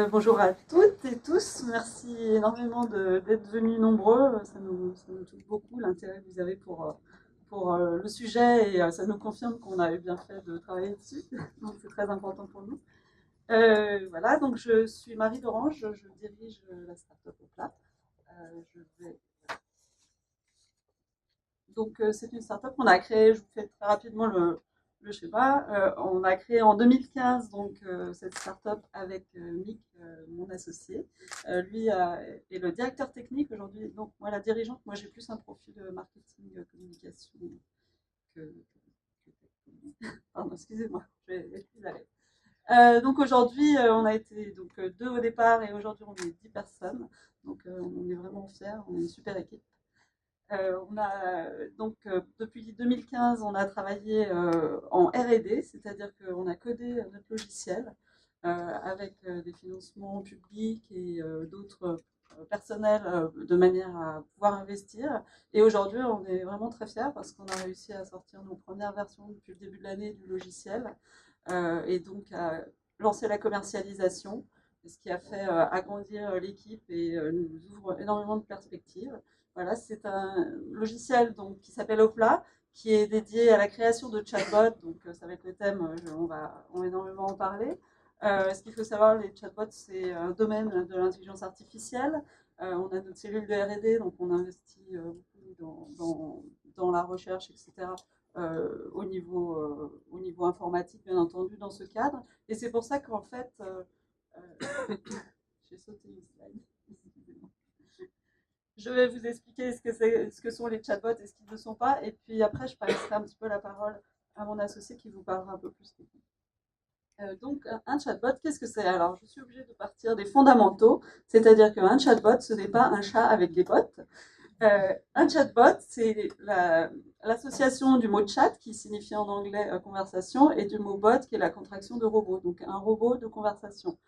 Bonjour à toutes et tous, merci énormément d'être venus nombreux, ça nous touche beaucoup l'intérêt que vous avez pour le sujet et ça nous confirme qu'on a eu bien fait de travailler dessus, donc c'est très important pour nous. Voilà, donc je suis Marie d'Orange, je dirige la startup au plat. Je vais Donc, c'est une startup qu'on a créée, je vous fais très rapidement le schéma. On a créé en 2015 donc, cette startup avec Mick, mon associé. Est le directeur technique aujourd'hui. Donc, moi, la dirigeante, moi, j'ai plus un profil marketing, communication que. Pardon, excusez-moi, je vais plus à l'aise. Donc aujourd'hui, on a été donc, deux au départ et aujourd'hui on est 10 personnes. Donc on est vraiment fiers, on est une super équipe. Depuis 2015, on a travaillé en R&D, c'est-à-dire qu'on a codé notre logiciel avec des financements publics et d'autres personnels de manière à pouvoir investir. Et aujourd'hui, on est vraiment très fiers parce qu'on a réussi à sortir nos premières versions depuis le début de l'année du logiciel et donc à lancer la commercialisation, ce qui a fait agrandir l'équipe et nous ouvre énormément de perspectives. Voilà, c'est un logiciel donc, qui s'appelle Opla, qui est dédié à la création de chatbots. Donc, ça va être le thème, on va énormément en parler. Ce qu'il faut savoir, les chatbots, c'est un domaine de l'intelligence artificielle. On a notre cellule de R&D, donc on investit beaucoup dans la recherche, etc. Au niveau informatique, bien entendu, dans ce cadre. Et c'est pour ça qu'en fait, j'ai sauté une slide. Je vais vous expliquer ce que sont les chatbots et ce qu'ils ne sont pas. Et puis après, je passerai un petit peu la parole à mon associé qui vous parlera un peu plus technique. Donc, un chatbot, qu'est-ce que c'est? Alors, je suis obligée de partir des fondamentaux, c'est-à-dire qu'un chatbot, ce n'est pas un chat avec des bottes. Un chatbot, c'est l'association du mot chat, qui signifie en anglais conversation, et du mot bot, qui est la contraction de robot, donc un robot de conversation.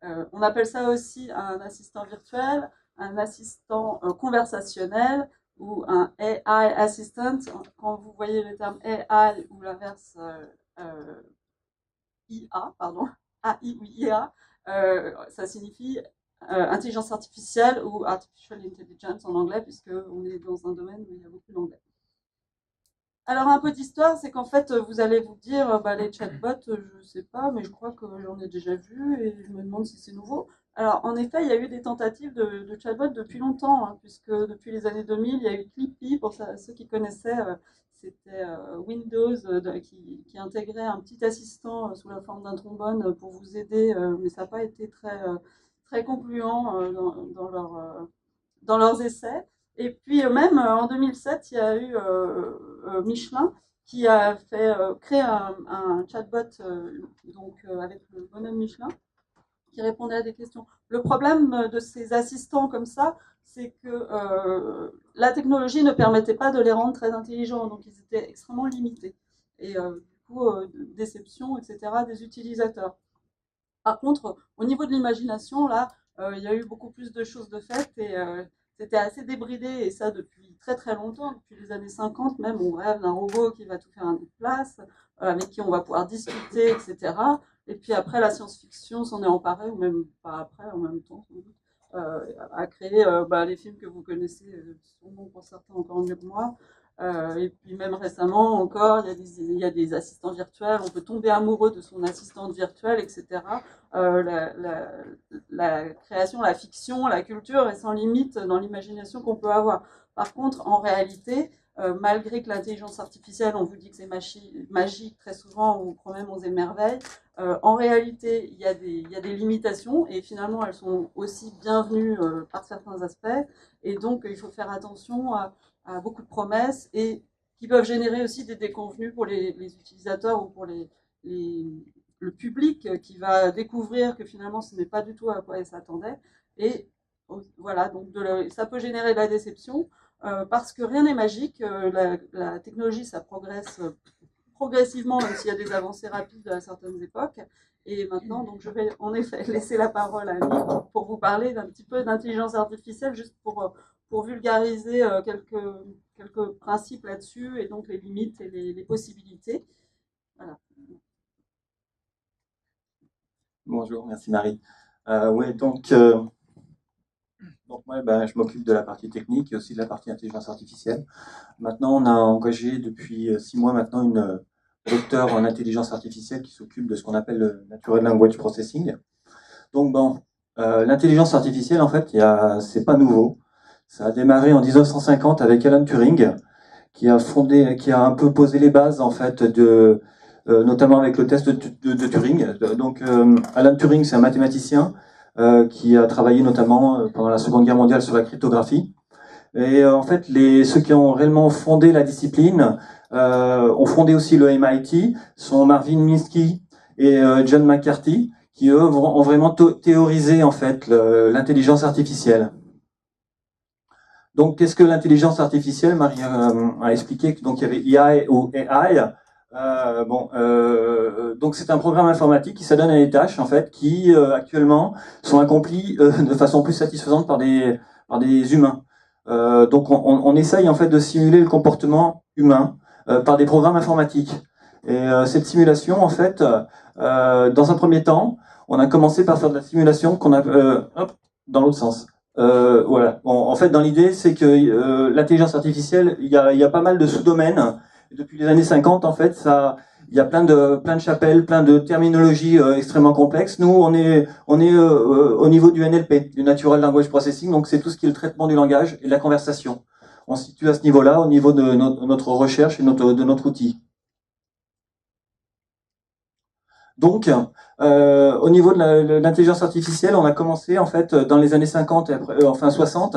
On appelle ça aussi un assistant virtuel, un assistant conversationnel ou un AI assistant. Quand vous voyez le terme AI ou l'inverse IA, pardon, AI ou IA, ça signifie intelligence artificielle ou artificial intelligence en anglais, puisqu'on est dans un domaine où il y a beaucoup d'anglais. Alors, un peu d'histoire, c'est qu'en fait, vous allez vous dire, bah, les chatbots, je sais pas, mais je crois que j'en ai déjà vu et je me demande si c'est nouveau. Alors, en effet, il y a eu des tentatives de chatbot depuis longtemps, hein, puisque depuis les années 2000, il y a eu Clippy, pour ceux qui connaissaient, c'était Windows qui intégrait un petit assistant sous la forme d'un trombone pour vous aider, mais ça n'a pas été très concluant dans leurs essais. Et puis même en 2007, il y a eu Michelin qui a créé un chatbot avec le bonhomme Michelin qui répondait à des questions. Le problème de ces assistants comme ça, c'est que la technologie ne permettait pas de les rendre très intelligents, donc ils étaient extrêmement limités. Et du coup, déception, etc., des utilisateurs. Par contre, au niveau de l'imagination, là, il y a eu beaucoup plus de choses de faites et c'était assez débridé et ça depuis très très longtemps, depuis les années 50 même, on rêve d'un robot qui va tout faire à notre place, avec qui on va pouvoir discuter, etc. Et puis après, la science-fiction s'en est emparée, ou même pas après, en même temps, sans doute, à créer les films que vous connaissez sûrement pour certains encore mieux que moi. Et puis même récemment encore, il y a des assistants virtuels, on peut tomber amoureux de son assistante virtuelle, etc. La création, la fiction, la culture est sans limite dans l'imagination qu'on peut avoir. Par contre, en réalité, malgré que l'intelligence artificielle, on vous dit que c'est magique très souvent, on croit même aux émerveilles, en réalité, il y a des limitations et finalement, elles sont aussi bienvenues par certains aspects. Et donc, il faut faire attention à beaucoup de promesses et qui peuvent générer aussi des déconvenus pour les utilisateurs ou pour les, le public qui va découvrir que finalement ce n'est pas du tout à quoi il s'attendait. Et voilà, donc ça peut générer de la déception parce que rien n'est magique. La technologie, ça progresse progressivement, même s'il y a des avancées rapides à certaines époques. Et maintenant, donc, je vais en effet laisser la parole à Nick pour vous parler d'un petit peu d'intelligence artificielle, juste pour vulgariser quelques principes là-dessus et donc les limites et les possibilités. Voilà. Bonjour, merci Marie. Oui, donc moi, je m'occupe de la partie technique et aussi de la partie intelligence artificielle. Maintenant, on a engagé depuis 6 mois maintenant une docteure en intelligence artificielle qui s'occupe de ce qu'on appelle le Natural Language Processing. Donc bon, l'intelligence artificielle, en fait, c'est pas nouveau. Ça a démarré en 1950 avec Alan Turing, qui a un peu posé les bases, en fait, notamment avec le test de Turing. Donc, Alan Turing, c'est un mathématicien qui a travaillé notamment pendant la Seconde Guerre mondiale sur la cryptographie. Et en fait, ceux qui ont réellement fondé la discipline ont fondé aussi le MIT, sont Marvin Minsky et John McCarthy, qui eux ont vraiment théorisé en fait l'intelligence artificielle. Donc, qu'est-ce que l'intelligence artificielle? Marie a expliqué que donc il y avait IA ou AI. Donc c'est un programme informatique qui s'adonne à des tâches en fait qui actuellement sont accomplies de façon plus satisfaisante par des humains. Donc on essaye en fait de simuler le comportement humain par des programmes informatiques. Et cette simulation en fait, dans un premier temps, on a commencé par faire de la simulation qu'on a dans l'autre sens. Voilà. En fait, dans l'idée, c'est que l'intelligence artificielle, il y a pas mal de sous-domaines. Depuis les années 50, en fait, il y a plein de chapelles, plein de terminologies extrêmement complexes. Nous, on est au niveau du NLP, du Natural Language Processing, donc c'est tout ce qui est le traitement du langage et de la conversation. On se situe à ce niveau-là, au niveau de notre recherche et de notre outil. Donc, au niveau de l'intelligence artificielle, on a commencé en fait dans les années 50 et après, enfin 60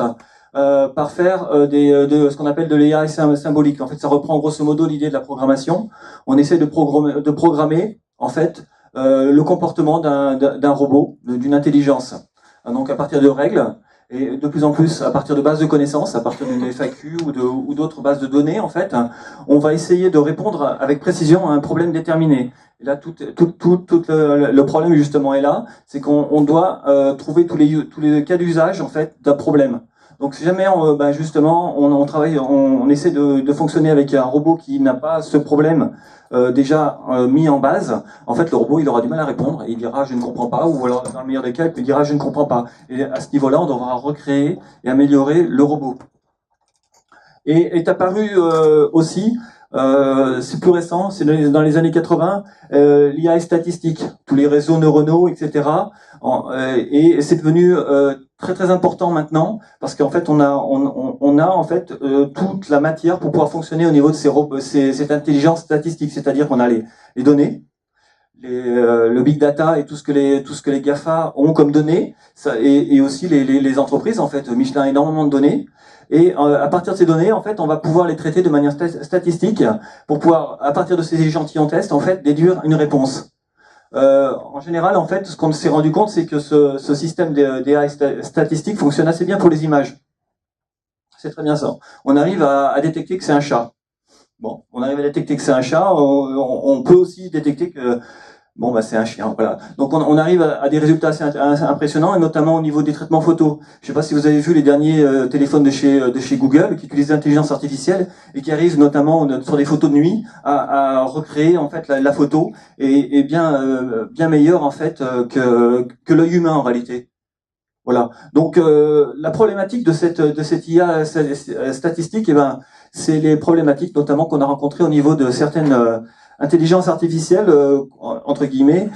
par faire de ce qu'on appelle de l'AI symbolique. En fait, ça reprend grosso modo l'idée de la programmation. On essaie de programmer en fait le comportement d'un robot, d'une intelligence. Donc à partir de règles et de plus en plus à partir de bases de connaissances, à partir d'une FAQ ou d'autres bases de données, en fait, on va essayer de répondre avec précision à un problème déterminé. Et là, tout le problème justement est là, c'est qu'on doit trouver tous les cas d'usage en fait d'un problème. Donc si jamais justement on travaille, on essaie de fonctionner avec un robot qui n'a pas ce problème déjà mis en base, en fait le robot il aura du mal à répondre, et il dira je ne comprends pas, ou alors dans le meilleur des cas il dira je ne comprends pas. Et à ce niveau-là on devra recréer et améliorer le robot. Et est apparu aussi, c'est plus récent, c'est dans les années 80, l'IA statistique, tous les réseaux neuronaux, etc. Et c'est devenu très très important maintenant parce qu'en fait on a en fait toute la matière pour pouvoir fonctionner au niveau de cette intelligence statistique, c'est-à-dire qu'on a les données, le big data et tout ce que les GAFA ont comme données, et aussi les entreprises en fait. Michelin a énormément de données. Et à partir de ces données, en fait, on va pouvoir les traiter de manière statistique pour pouvoir, à partir de ces échantillons tests, en fait, déduire une réponse. En général, en fait, ce qu'on s'est rendu compte, c'est que ce système d'AI statistique fonctionne assez bien pour les images. C'est très bien ça. On arrive à détecter que c'est un chat. Bon, on arrive à détecter que c'est un chat. On peut aussi détecter que c'est un chien, voilà. Donc on arrive à des résultats assez impressionnants, et notamment au niveau des traitements photos. Je ne sais pas si vous avez vu les derniers téléphones de chez Google qui utilisent l'intelligence artificielle et qui arrivent notamment sur des photos de nuit à recréer en fait la photo et bien meilleure en fait que l'œil humain en réalité. Voilà. Donc la problématique de cette IA statistique, c'est les problématiques notamment qu'on a rencontrées au niveau de certaines intelligence artificielle, entre guillemets,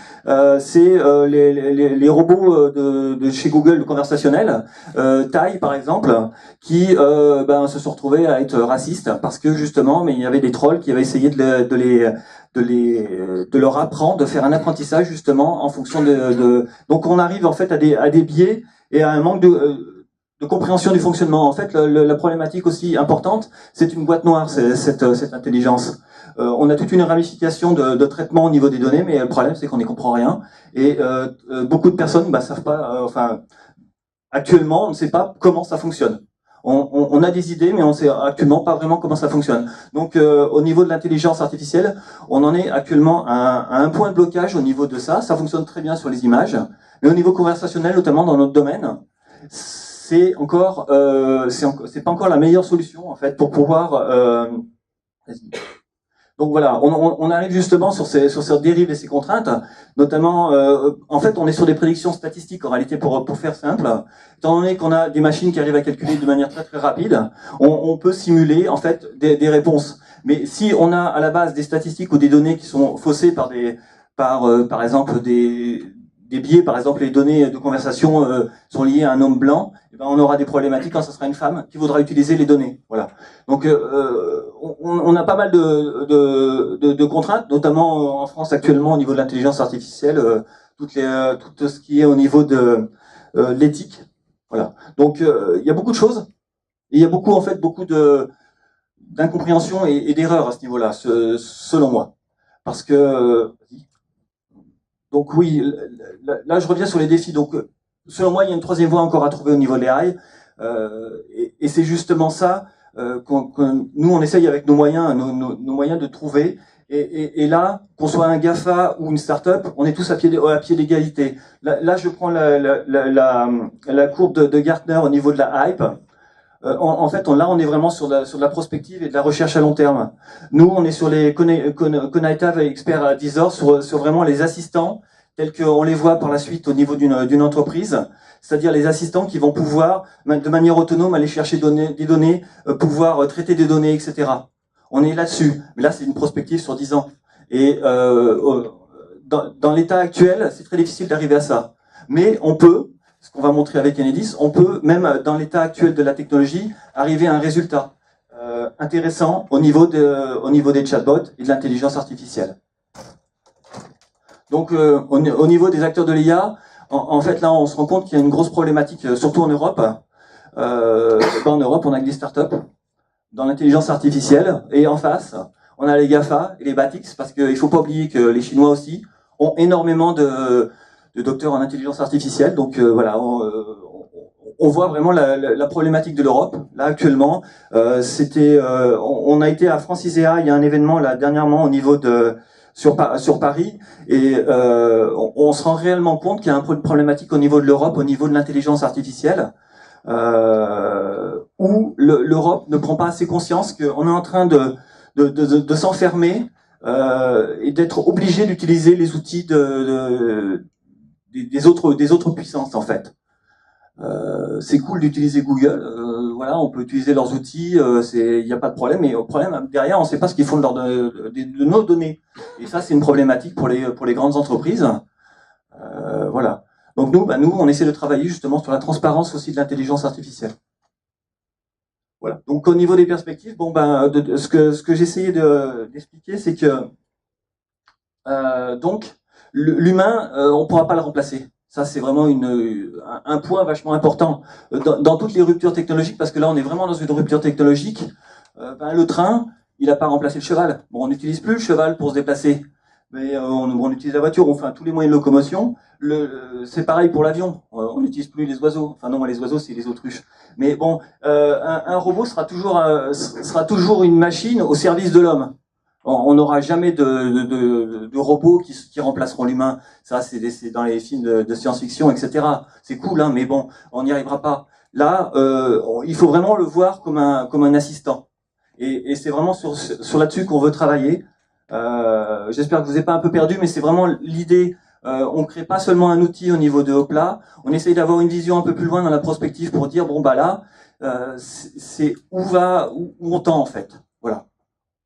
c'est les robots de chez Google conversationnels, Tai par exemple, qui se sont retrouvés à être racistes parce que justement, mais il y avait des trolls qui avaient essayé de leur apprendre, de faire un apprentissage justement en fonction Donc on arrive en fait à des biais et à un manque de compréhension du fonctionnement. En fait, la problématique aussi importante, c'est une boîte noire, cette intelligence. On a toute une ramification de traitement au niveau des données, mais le problème c'est qu'on n'y comprend rien. Et beaucoup de personnes savent pas, actuellement, on ne sait pas comment ça fonctionne. On a des idées, mais on ne sait actuellement pas vraiment comment ça fonctionne. Donc au niveau de l'intelligence artificielle, on en est actuellement à un point de blocage au niveau de ça. Ça fonctionne très bien sur les images, mais au niveau conversationnel, notamment dans notre domaine, c'est pas encore la meilleure solution en fait pour pouvoir Donc voilà, on arrive justement sur ces dérives et ces contraintes, notamment, en fait, on est sur des prédictions statistiques en réalité pour faire simple. Étant donné qu'on a des machines qui arrivent à calculer de manière très très rapide, on peut simuler en fait des réponses. Mais si on a à la base des statistiques ou des données qui sont faussées par exemple des biais, par exemple les données de conversation sont liées à un homme blanc, eh ben, on aura des problématiques quand ce sera une femme qui voudra utiliser les données. Voilà. Donc on a pas mal de contraintes, notamment en France actuellement au niveau de l'intelligence artificielle, tout ce qui est au niveau de l'éthique. Voilà. Donc il y a beaucoup de choses, et il y a beaucoup en fait beaucoup d'incompréhension et d'erreurs à ce niveau-là, selon moi. Parce que donc oui, là je reviens sur les défis. Donc selon moi, il y a une troisième voie encore à trouver au niveau de l'AI, et c'est justement ça que nous on essaye avec nos moyens, nos moyens de trouver. Et là, qu'on soit un GAFA ou une start-up, on est tous à pied d'égalité. Là, je prends la courbe de Gartner au niveau de la hype. En fait, là, on est vraiment sur de la prospective et de la recherche à long terme. Nous, on est sur les Connective Expert Advisor, sur vraiment les assistants, tels qu'on les voit par la suite au niveau d'une entreprise, c'est-à-dire les assistants qui vont pouvoir, de manière autonome, aller chercher des données, pouvoir traiter des données, etc. On est là-dessus. Mais là, c'est une prospective sur 10 ans. Et dans l'état actuel, c'est très difficile d'arriver à ça. Mais on peut, ce qu'on va montrer avec Enedis, on peut, même dans l'état actuel de la technologie, arriver à un résultat intéressant au niveau des chatbots et de l'intelligence artificielle. Donc, au niveau des acteurs de l'IA, en fait, là, on se rend compte qu'il y a une grosse problématique, surtout en Europe. En Europe, on a que des startups dans l'intelligence artificielle, et en face, on a les GAFA et les BATX, parce qu'il ne faut pas oublier que les Chinois aussi ont énormément de docteurs en intelligence artificielle. Donc voilà, on voit vraiment la problématique de l'Europe. Là actuellement, on a été à Francisea, il y a un événement là dernièrement au niveau sur Paris, et on se rend réellement compte qu'il y a une problématique au niveau de l'Europe, au niveau de l'intelligence artificielle, où l'Europe ne prend pas assez conscience qu'on est en train de s'enfermer et d'être obligé d'utiliser les outils des autres puissances en fait. C'est cool d'utiliser Google, voilà, on peut utiliser leurs outils, il n'y a pas de problème, mais au problème derrière, on ne sait pas ce qu'ils font de nos données. Et ça, c'est une problématique pour les grandes entreprises. Voilà. Donc nous, on essaie de travailler justement sur la transparence aussi de l'intelligence artificielle. Voilà. Donc au niveau des perspectives, ce que j'essayais d'expliquer, c'est que donc l'humain, on ne pourra pas le remplacer. Ça, c'est vraiment un point vachement important dans toutes les ruptures technologiques, parce que là, on est vraiment dans une rupture technologique. Le train, il n'a pas remplacé le cheval. Bon, on n'utilise plus le cheval pour se déplacer, mais on utilise la voiture, on fait tous les moyens de locomotion. C'est pareil pour l'avion, on n'utilise plus les oiseaux. Enfin non, les oiseaux, c'est les autruches. Mais bon, un robot sera toujours une machine au service de l'homme. On n'aura jamais de robots qui remplaceront l'humain. Ça, c'est dans les films de science-fiction, etc. C'est cool, hein, mais bon, on n'y arrivera pas. Là, il faut vraiment le voir comme un assistant. Et c'est vraiment sur là-dessus qu'on veut travailler. J'espère que vous n'êtes pas un peu perdu, mais c'est vraiment l'idée. On crée pas seulement un outil au niveau de Hopla, on essaye d'avoir une vision un peu plus loin dans la prospective pour dire, bon, bah là, c'est où on tend en fait. Voilà.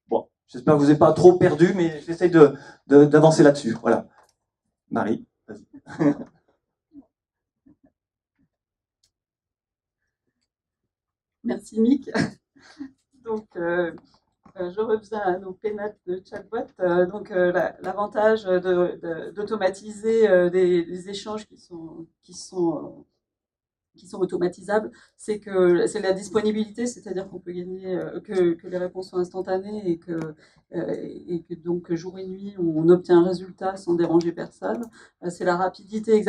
Bon, j'espère que vous n'êtes pas trop perdu, mais j'essaye d'avancer là-dessus. Voilà. Marie, vas-y. Merci Mick. Donc, je reviens à nos pénates de chatbot. L'avantage d'automatiser des échanges qui sont automatisables, c'est que c'est la disponibilité, c'est-à-dire qu'on peut gagner que les réponses sont instantanées et que donc jour et nuit on obtient un résultat sans déranger personne. C'est la rapidité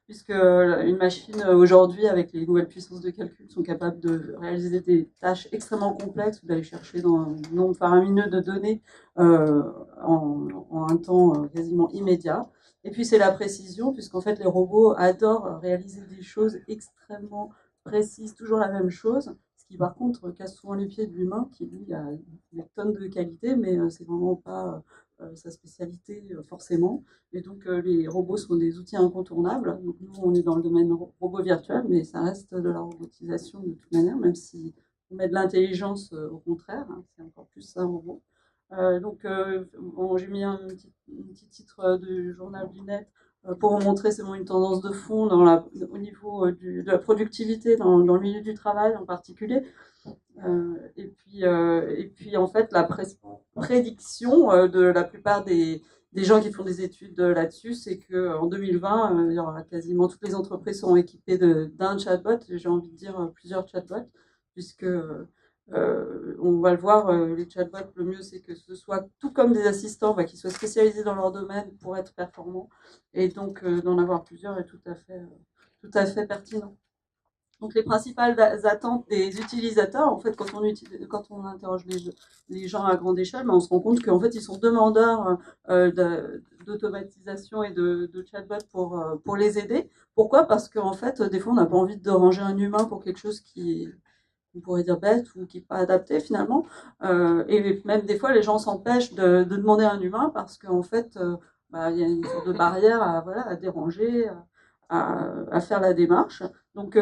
puisque une machine aujourd'hui, avec les nouvelles puissances de calcul, sont capables de réaliser des tâches extrêmement complexes ou d'aller chercher dans un nombre faramineux de données en un temps quasiment immédiat. Et puis c'est la précision, puisqu'en fait les robots adorent réaliser des choses extrêmement précises, toujours la même chose, ce qui par contre casse souvent les pieds de l'humain, qui lui a des tonnes de qualité, mais c'est vraiment pas sa spécialité forcément. Et donc les robots sont des outils incontournables. Donc nous, on est dans le domaine robot virtuel, mais ça reste de la robotisation de toute manière, même si on met de l'intelligence au contraire, hein, c'est encore plus ça un robot. Bon, j'ai mis un petit titre du journal du net pour vous montrer c'est une tendance de fond au niveau de la productivité dans le milieu du travail en particulier. Et puis en fait la prédiction de la plupart des gens qui font des études là-dessus, c'est qu'en 2020, il y aura quasiment toutes les entreprises seront équipées d'un chatbot, j'ai envie de dire plusieurs chatbots, puisque on va le voir, les chatbots, le mieux c'est que ce soit tout comme des assistants, qui soient spécialisés dans leur domaine pour être performants, et donc d'en avoir plusieurs est tout à fait pertinent. Donc les principales attentes des utilisateurs, en fait, quand on interroge les gens à grande échelle, on se rend compte qu'en fait ils sont demandeurs d'automatisation et de chatbot pour les aider. Pourquoi? Parce qu'en fait, des fois, on n'a pas envie de déranger un humain pour quelque chose qui on pourrait dire bête ou qui n'est pas adapté finalement. Et même des fois, les gens s'empêchent de demander à un humain parce qu'en fait, il y a une sorte de barrière à déranger, à faire la démarche. Donc,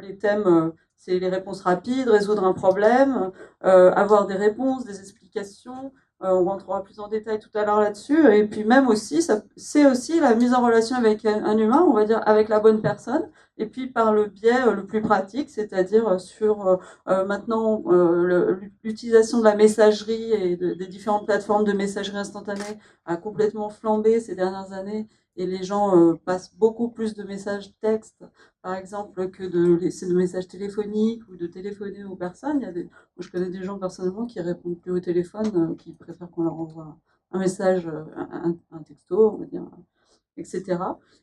les thèmes, c'est les réponses rapides, résoudre un problème, avoir des réponses, des explications. On rentrera plus en détail tout à l'heure là-dessus. Et puis même aussi, c'est aussi la mise en relation avec un humain, on va dire avec la bonne personne. Et puis par le biais le plus pratique, c'est-à-dire sur maintenant l'utilisation de la messagerie et des différentes plateformes de messagerie instantanée a complètement flambé ces dernières années. Et les gens passent beaucoup plus de messages textes, par exemple, que de laisser de messages téléphoniques ou de téléphoner aux personnes. Je connais des gens personnellement qui répondent plus au téléphone, qui préfèrent qu'on leur envoie un message, un texto, on va dire, etc.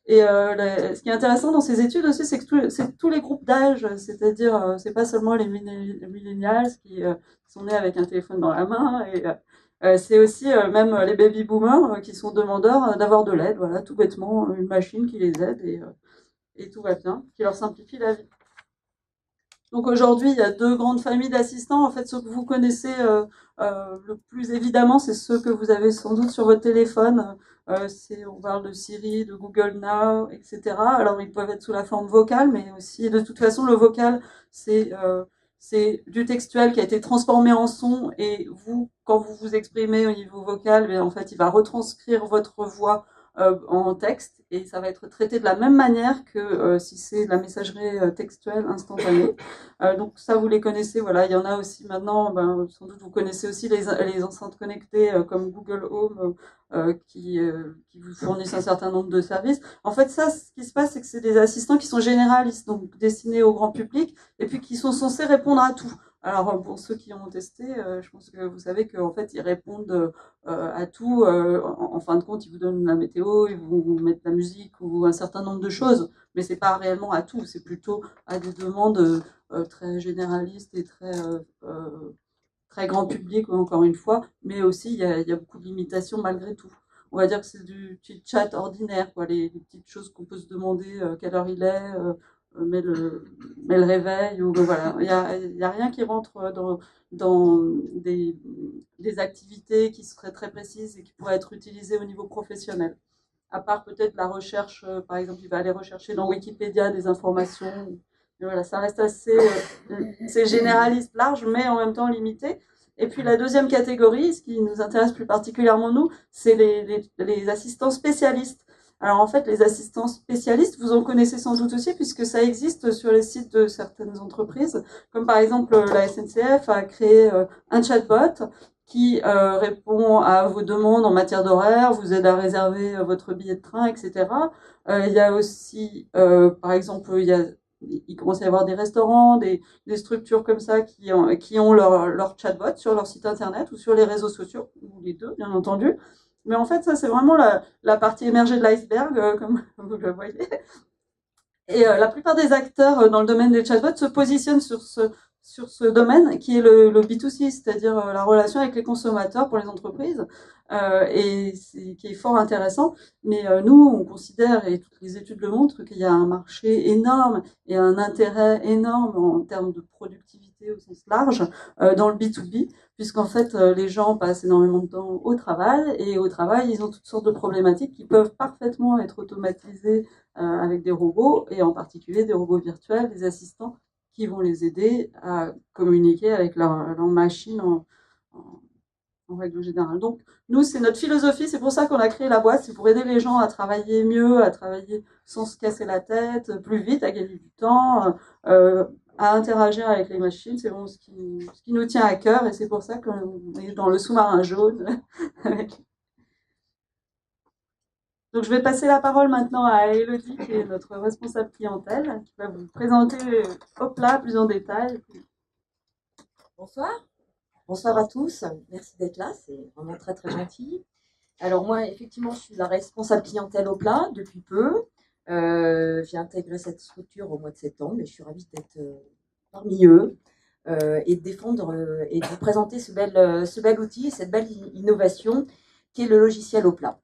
Et ce qui est intéressant dans ces études aussi, c'est que c'est tous les groupes d'âge, c'est-à-dire c'est pas seulement les millennials qui sont nés avec un téléphone dans la main, et c'est aussi même les baby boomers qui sont demandeurs d'avoir de l'aide, voilà, tout bêtement, une machine qui les aide et tout va bien, qui leur simplifie la vie. Donc aujourd'hui, il y a deux grandes familles d'assistants. En fait, ceux que vous connaissez le plus évidemment, c'est ceux que vous avez sans doute sur votre téléphone. On parle de Siri, de Google Now, etc. Alors ils peuvent être sous la forme vocale, mais aussi de toute façon le vocal, c'est du textuel qui a été transformé en son, et vous, quand vous vous exprimez au niveau vocal, en fait, il va retranscrire votre voix en texte, et ça va être traité de la même manière que si c'est de la messagerie textuelle instantanée. Donc ça, vous les connaissez, voilà. Il y en a aussi maintenant, sans doute vous connaissez aussi les enceintes connectées comme Google Home qui vous fournissent un certain nombre de services. En fait, ça, ce qui se passe, c'est que c'est des assistants qui sont généralistes, donc destinés au grand public, et puis qui sont censés répondre à tout. Alors pour ceux qui ont testé, je pense que vous savez qu'en fait ils répondent à tout. En fin de compte, ils vous donnent la météo, ils vous mettent la musique ou un certain nombre de choses, mais c'est pas réellement à tout. C'est plutôt à des demandes très généralistes et très grand public, encore une fois. Mais aussi il y a beaucoup de limitations malgré tout. On va dire que c'est du chit-chat ordinaire, quoi, les petites choses qu'on peut se demander, quelle heure il est. Mais le réveil, ou voilà, il y a rien qui rentre dans des activités qui seraient très précises et qui pourraient être utilisées au niveau professionnel. À part peut-être la recherche, par exemple, il va aller rechercher dans Wikipédia des informations. Mais voilà, ça reste assez, c'est généraliste, large, mais en même temps limité. Et puis la deuxième catégorie, ce qui nous intéresse plus particulièrement nous, c'est les assistants spécialistes. Alors en fait, les assistants spécialistes, vous en connaissez sans doute aussi, puisque ça existe sur les sites de certaines entreprises, comme par exemple la SNCF a créé un chatbot qui répond à vos demandes en matière d'horaire, vous aide à réserver votre billet de train, etc. Il y a aussi, par exemple, il commence à y avoir des restaurants, des structures comme ça qui ont leur chatbot sur leur site internet ou sur les réseaux sociaux, ou les deux, bien entendu. Mais en fait, ça, c'est vraiment la partie émergée de l'iceberg, comme vous le voyez. Et la plupart des acteurs dans le domaine des chatbots se positionnent sur sur ce domaine qui est le B2C, c'est-à-dire la relation avec les consommateurs pour les entreprises, et qui est fort intéressant. Mais nous, on considère, et toutes les études le montrent, qu'il y a un marché énorme et un intérêt énorme en termes de productivité au sens large dans le B2B, puisqu'en fait, les gens passent énormément de temps au travail, et au travail, ils ont toutes sortes de problématiques qui peuvent parfaitement être automatisées avec des robots, et en particulier des robots virtuels, des assistants qui vont les aider à communiquer avec leur machine en règle générale. Donc, nous, c'est notre philosophie, c'est pour ça qu'on a créé la boîte, c'est pour aider les gens à travailler mieux, à travailler sans se casser la tête, plus vite, à gagner du temps, à interagir avec les machines. C'est bon, ce qui nous tient à cœur, et c'est pour ça qu'on est dans le sous-marin jaune. Donc, je vais passer la parole maintenant à Elodie, qui est notre responsable clientèle, qui va vous présenter Hopla plus en détail. Bonsoir. Bonsoir à tous. Merci d'être là. C'est vraiment très, très gentil. Alors, moi, effectivement, je suis la responsable clientèle Hopla depuis peu. J'ai intégré cette structure au mois de septembre, mais je suis ravie d'être parmi eux et de défendre et de vous présenter ce bel outil et cette belle innovation qui est le logiciel Hopla.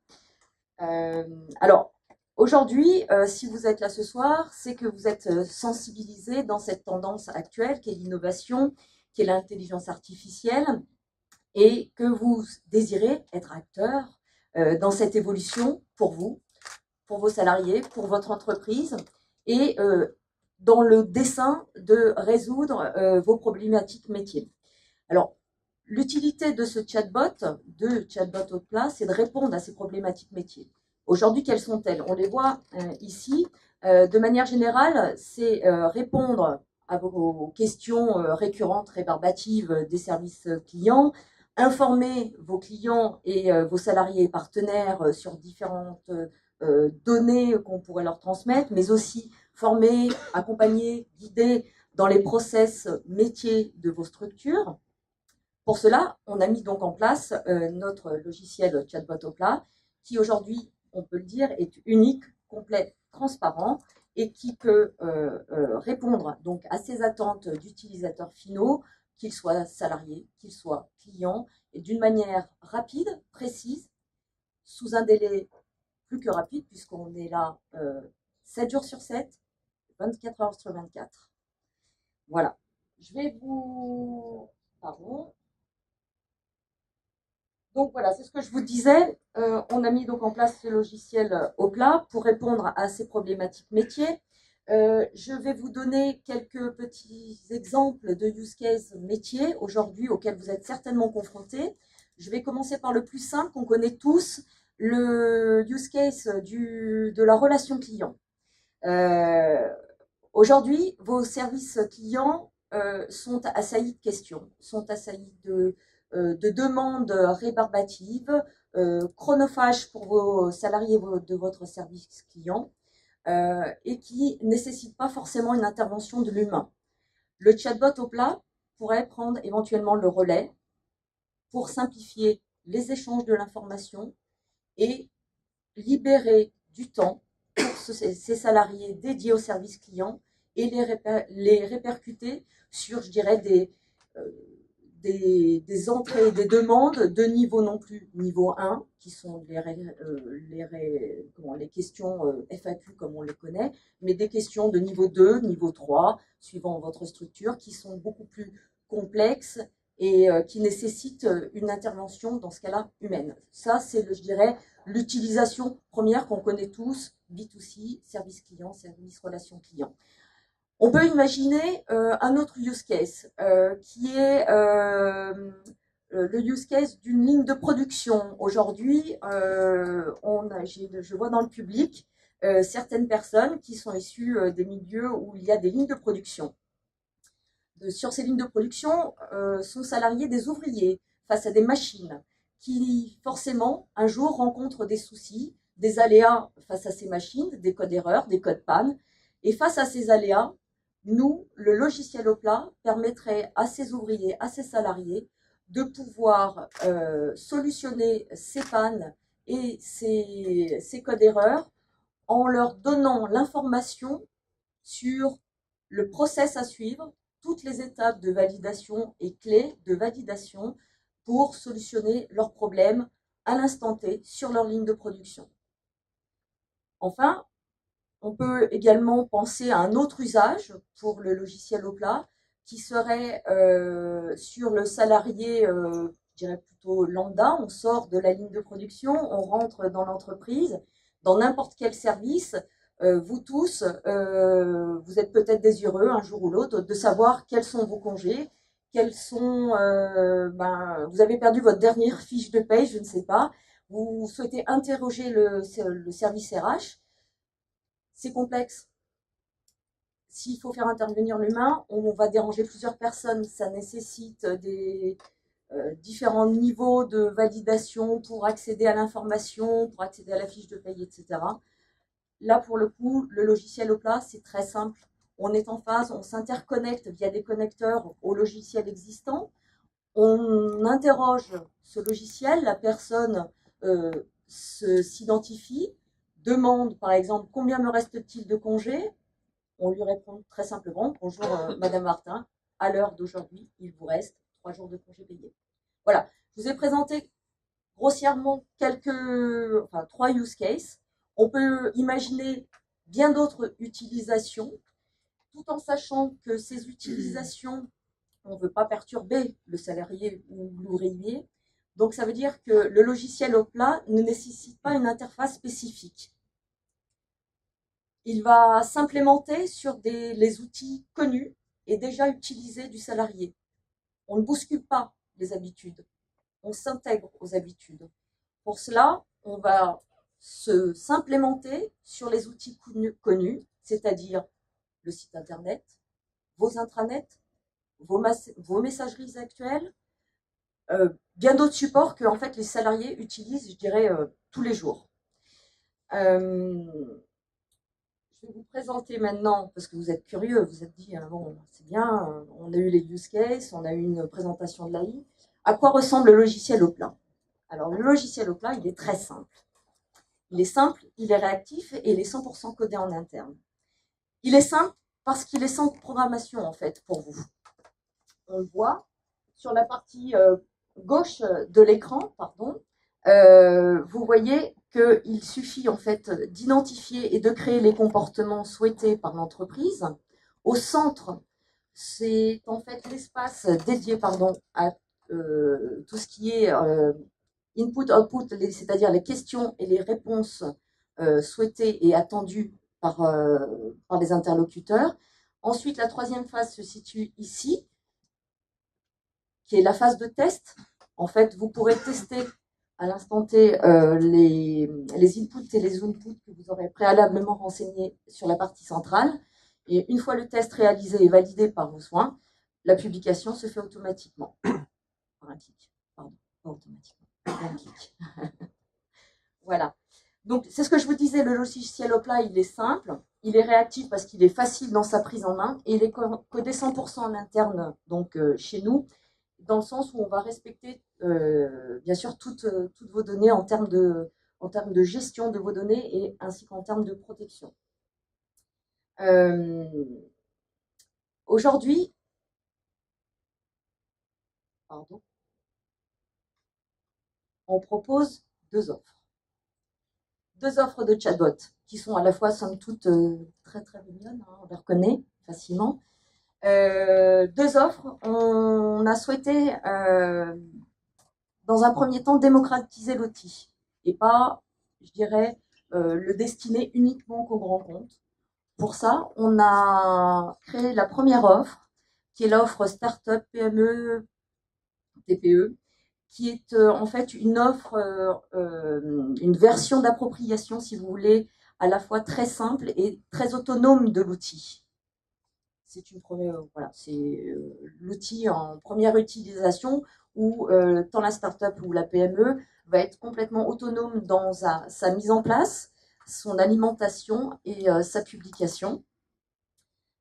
Alors, aujourd'hui, si vous êtes là ce soir, c'est que vous êtes sensibilisés dans cette tendance actuelle qui est l'innovation, qui est l'intelligence artificielle, et que vous désirez être acteur dans cette évolution pour vous, pour vos salariés, pour votre entreprise, et dans le dessein de résoudre vos problématiques métiers. Alors, l'utilité de ce chatbot, de chatbot Hopla, c'est de répondre à ces problématiques métiers. Aujourd'hui, quelles sont-elles? On les voit ici. De manière générale, c'est répondre à vos questions récurrentes, rébarbatives des services clients, informer vos clients et vos salariés et partenaires sur différentes données qu'on pourrait leur transmettre, mais aussi former, accompagner, guider dans les process métiers de vos structures. Pour cela, on a mis donc en place notre logiciel Chatbot Hopla, qui aujourd'hui, on peut le dire, est unique, complet, transparent et qui peut répondre donc à ces attentes d'utilisateurs finaux, qu'ils soient salariés, qu'ils soient clients, et d'une manière rapide, précise, sous un délai plus que rapide, puisqu'on est là 7 jours sur 7, 24 heures sur 24. Voilà. Je vais vous... Pardon. Donc voilà, c'est ce que je vous disais. On a mis donc en place ce logiciel Hopla pour répondre à ces problématiques métiers. Je vais vous donner quelques petits exemples de use case métiers aujourd'hui auxquels vous êtes certainement confrontés. Je vais commencer par le plus simple qu'on connaît tous, le use case de la relation client. Aujourd'hui, vos services clients sont assaillis de questions, sont assaillis de demandes rébarbatives, chronophages pour vos salariés de votre service client et qui ne nécessitent pas forcément une intervention de l'humain. Le chatbot Hopla pourrait prendre éventuellement le relais pour simplifier les échanges de l'information et libérer du temps pour ces salariés dédiés au service client et les répercuter sur, je dirais, des entrées et des demandes de niveau non plus niveau 1, qui sont les questions FAQ comme on les connaît, mais des questions de niveau 2, niveau 3, suivant votre structure, qui sont beaucoup plus complexes et qui nécessitent une intervention, dans ce cas-là, humaine. Ça, c'est, je dirais, l'utilisation première qu'on connaît tous, B2C, service client, service relation client. On peut imaginer un autre use case qui est le use case d'une ligne de production. Aujourd'hui, je vois dans le public certaines personnes qui sont issues des milieux où il y a des lignes de production. Sur ces lignes de production sont salariés des ouvriers face à des machines qui forcément un jour rencontrent des soucis, des aléas face à ces machines, des codes erreurs, des codes pannes. Et face à ces aléas, nous, le logiciel Hopla permettrait à ces ouvriers, à ces salariés, de pouvoir solutionner ces pannes et ces codes erreurs en leur donnant l'information sur le process à suivre, toutes les étapes de validation et clés de validation pour solutionner leurs problèmes à l'instant T sur leur ligne de production. Enfin, on peut également penser à un autre usage pour le logiciel au plat qui serait sur le salarié, je dirais plutôt lambda. On sort de la ligne de production, on rentre dans l'entreprise, dans n'importe quel service. Vous tous, vous êtes peut-être désireux un jour ou l'autre de savoir quels sont vos congés, quels sont, vous avez perdu votre dernière fiche de paye, je ne sais pas. Vous souhaitez interroger le service RH. C'est complexe. S'il faut faire intervenir l'humain, on va déranger plusieurs personnes. Ça nécessite des différents niveaux de validation pour accéder à l'information, pour accéder à la fiche de paye, etc. Là, pour le coup, le logiciel au plat, c'est très simple. On est en phase, on s'interconnecte via des connecteurs au logiciel existant. On interroge ce logiciel, la personne s'identifie, demande par exemple combien me reste-t-il de congés. On lui répond très simplement bonjour Madame Martin, à l'heure d'aujourd'hui, il vous reste 3 jours de congés payés. Voilà, je vous ai présenté grossièrement 3 use cases. On peut imaginer bien d'autres utilisations, tout en sachant que ces utilisations, on ne veut pas perturber le salarié ou l'ouvrier. Donc ça veut dire que le logiciel au plat ne nécessite pas une interface spécifique. Il va s'implémenter sur les outils connus et déjà utilisés du salarié. On ne bouscule pas les habitudes, on s'intègre aux habitudes. Pour cela, on va s'implémenter sur les outils connus, c'est-à-dire le site internet, vos intranets, vos messageries actuelles, bien d'autres supports que en fait, les salariés utilisent, je dirais, tous les jours. Je vais vous présenter maintenant, parce que vous êtes curieux, vous êtes dit, bon, c'est bien, on a eu les use cases, on a eu une présentation de l'AI. À quoi ressemble le logiciel au plat? Alors, le logiciel au plat, il est très simple. Il est simple, il est réactif et il est 100% codé en interne. Il est simple parce qu'il est sans programmation, en fait, pour vous. On le voit sur la partie gauche de l'écran, pardon. Vous voyez qu'il suffit en fait d'identifier et de créer les comportements souhaités par l'entreprise. Au centre, c'est en fait l'espace dédié à tout ce qui est input-output, c'est-à-dire les questions et les réponses souhaitées et attendues par les interlocuteurs. Ensuite, la troisième phase se situe ici, qui est la phase de test. En fait, vous pourrez tester à l'instant T les inputs et les outputs que vous aurez préalablement renseignés sur la partie centrale. Et une fois le test réalisé et validé par vos soins, la publication se fait automatiquement. Par un clic. Pardon, pas automatiquement. Par un clic. Voilà. Donc, c'est ce que je vous disais, le logiciel au plat, il est simple, il est réactif parce qu'il est facile dans sa prise en main et il est codé 100% en interne, donc chez nous, dans le sens où on va respecter bien sûr toutes vos données en termes de gestion de vos données et ainsi qu'en termes de protection. Aujourd'hui, on propose 2 offres. 2 offres de chatbot qui sont à la fois, somme toute, très très mignonnes, hein, on les reconnaît facilement. 2 offres, on a souhaité dans un premier temps démocratiser l'outil et pas, je dirais, le destiner uniquement qu'aux grands comptes. Pour ça, on a créé la première offre, qui est l'offre Startup PME TPE, qui est en fait une offre, une version d'appropriation, si vous voulez, à la fois très simple et très autonome de l'outil. C'est une première, voilà, c'est l'outil en première utilisation où tant la startup ou la PME va être complètement autonome dans sa mise en place, son alimentation et sa publication.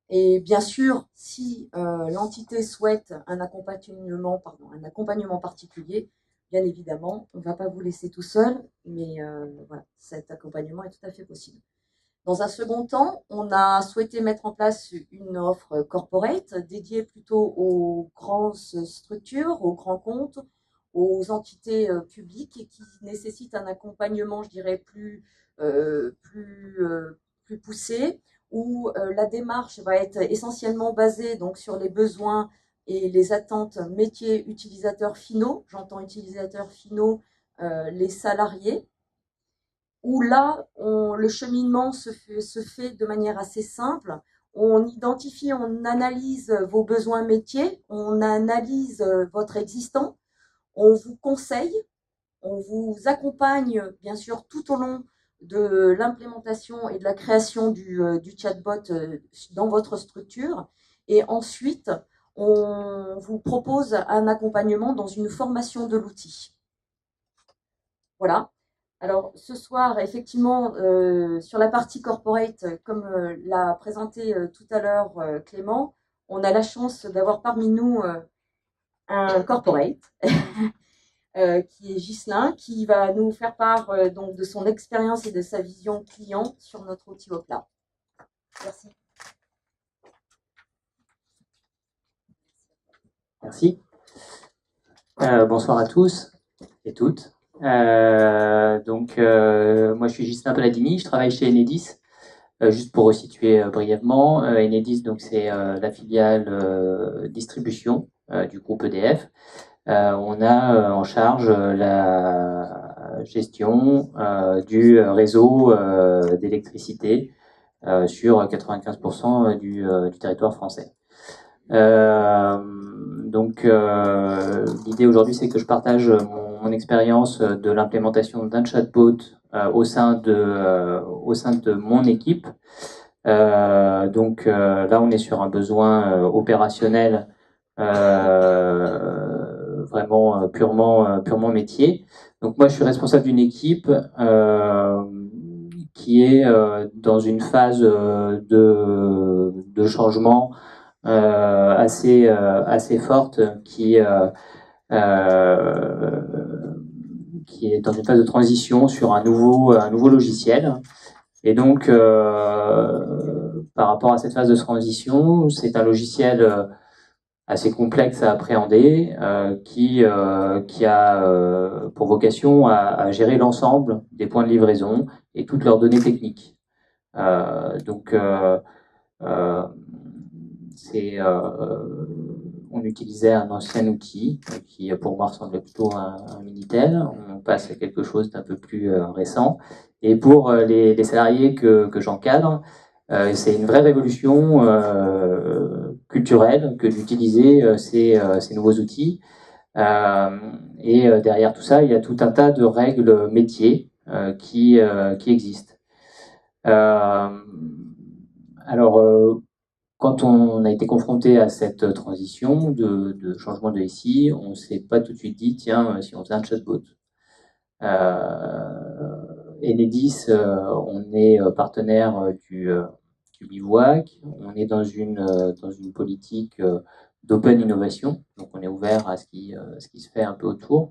Et bien sûr, si l'entité souhaite un accompagnement particulier, bien évidemment, on ne va pas vous laisser tout seul, mais voilà, cet accompagnement est tout à fait possible. Dans un second temps, on a souhaité mettre en place une offre corporate dédiée plutôt aux grandes structures, aux grands comptes, aux entités publiques et qui nécessitent un accompagnement, je dirais, plus poussé, où la démarche va être essentiellement basée donc sur les besoins et les attentes métiers utilisateurs finaux. J'entends utilisateurs finaux, les salariés, où là, le cheminement se fait de manière assez simple. On identifie, on analyse vos besoins métiers, on analyse votre existant, on vous conseille, on vous accompagne bien sûr tout au long de l'implémentation et de la création du chatbot dans votre structure. Et ensuite, on vous propose un accompagnement dans une formation de l'outil. Voilà. Alors ce soir, effectivement, sur la partie corporate, comme l'a présenté tout à l'heure Clément, on a la chance d'avoir parmi nous un corporate qui est Ghislain, qui va nous faire part donc de son expérience et de sa vision client sur notre outil Opla. Merci. Merci. Bonsoir à tous et toutes. Moi, je suis Ghislain Palladini, je travaille chez Enedis. Juste pour resituer brièvement, Enedis, donc c'est la filiale distribution du groupe EDF. On a en charge la gestion du réseau d'électricité sur 95% du territoire français. L'idée aujourd'hui, c'est que je partage mon expérience de l'implémentation d'un chatbot au sein de mon équipe. Là, on est sur un besoin opérationnel, vraiment purement métier. Donc moi, je suis responsable d'une équipe qui est dans une phase de changement assez forte, qui est dans une phase de transition sur un nouveau logiciel. Et donc, par rapport à cette phase de transition, c'est un logiciel assez complexe à appréhender, qui a pour vocation à gérer l'ensemble des points de livraison et toutes leurs données techniques. On utilisait un ancien outil qui pour moi ressemblait plutôt à un Minitel. On passe à quelque chose d'un peu plus récent. Et pour les salariés que j'encadre, c'est une vraie révolution culturelle que d'utiliser ces nouveaux outils. Derrière tout ça, il y a tout un tas de règles métiers qui existent. Quand on a été confronté à cette transition de changement de SI, on ne s'est pas tout de suite dit, tiens, si on faisait un chatbot. Enedis, on est partenaire du Bivouac, on est dans une politique d'open innovation, donc on est ouvert à ce qui se fait un peu autour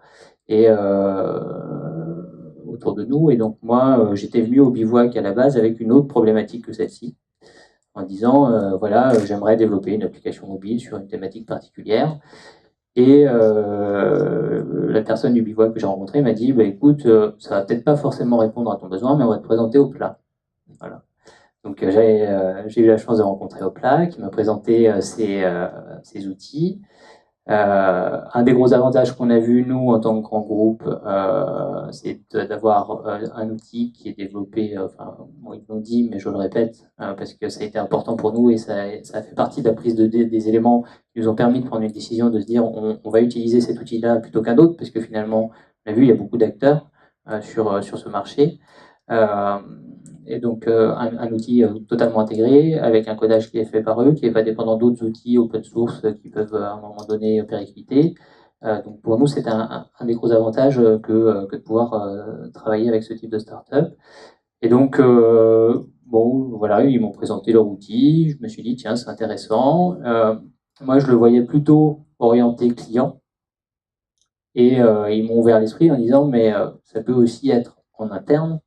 de nous. Et donc moi, j'étais venu au Bivouac à la base avec une autre problématique que celle-ci, en disant j'aimerais développer une application mobile sur une thématique particulière. Et la personne du Bivouac que j'ai rencontré m'a dit écoute, ça va peut-être pas forcément répondre à ton besoin, mais on va te présenter Opla. Voilà. Donc j'ai eu la chance de rencontrer Opla, qui m'a présenté ses outils. Un des gros avantages qu'on a vu, nous, en tant que grand groupe, c'est d'avoir un outil qui est développé, ils l'ont dit, mais je le répète, parce que ça a été important pour nous et ça a fait partie de la prise des éléments qui nous ont permis de prendre une décision, de se dire on va utiliser cet outil-là plutôt qu'un autre, parce que finalement, on a vu, il y a beaucoup d'acteurs sur ce marché. Et donc un outil totalement intégré, avec un codage qui est fait par eux, qui n'est pas dépendant d'autres outils open source qui peuvent à un moment donné péricliter. Donc pour nous, c'est un des gros avantages que de pouvoir travailler avec ce type de startup. Et donc, voilà, ils m'ont présenté leur outil, je me suis dit, tiens, c'est intéressant. Moi, je le voyais plutôt orienté client. Et ils m'ont ouvert l'esprit en disant, mais ça peut aussi être en interne,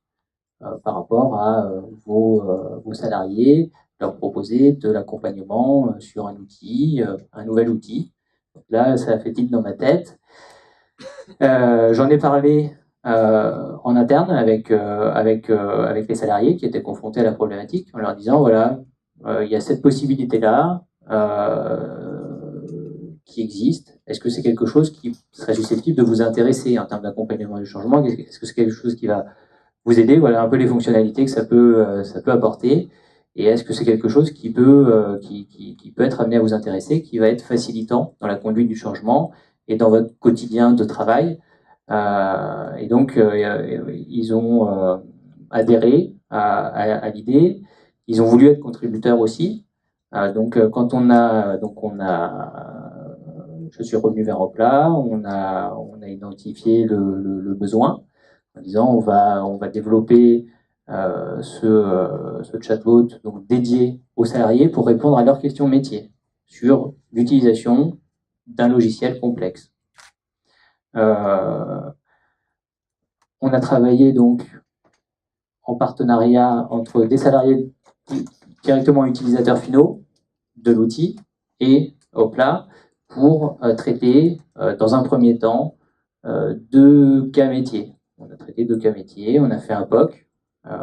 par rapport à vos salariés, leur proposer de l'accompagnement sur un outil, un nouvel outil. Donc là, ça a fait tilt dans ma tête. J'en ai parlé en interne avec les salariés qui étaient confrontés à la problématique, en leur disant voilà, il y a cette possibilité-là qui existe. Est-ce que c'est quelque chose qui serait susceptible de vous intéresser en termes d'accompagnement du changement? Est-ce que c'est quelque chose qui va vous aider? Voilà un peu les fonctionnalités que ça peut apporter. Et est-ce que c'est quelque chose qui peut être amené à vous intéresser, qui va être facilitant dans la conduite du changement et dans votre quotidien de travail? Et donc, ils ont adhéré à l'idée. Ils ont voulu être contributeurs aussi. Donc, je suis revenu vers Opla. On a identifié le besoin en disant on va développer ce chatbot donc dédié aux salariés pour répondre à leurs questions métiers sur l'utilisation d'un logiciel complexe. On a travaillé donc en partenariat entre des salariés directement utilisateurs finaux de l'outil et Opla pour traiter dans un premier temps 2 cas métiers. On a traité 2 cas métiers, on a fait un POC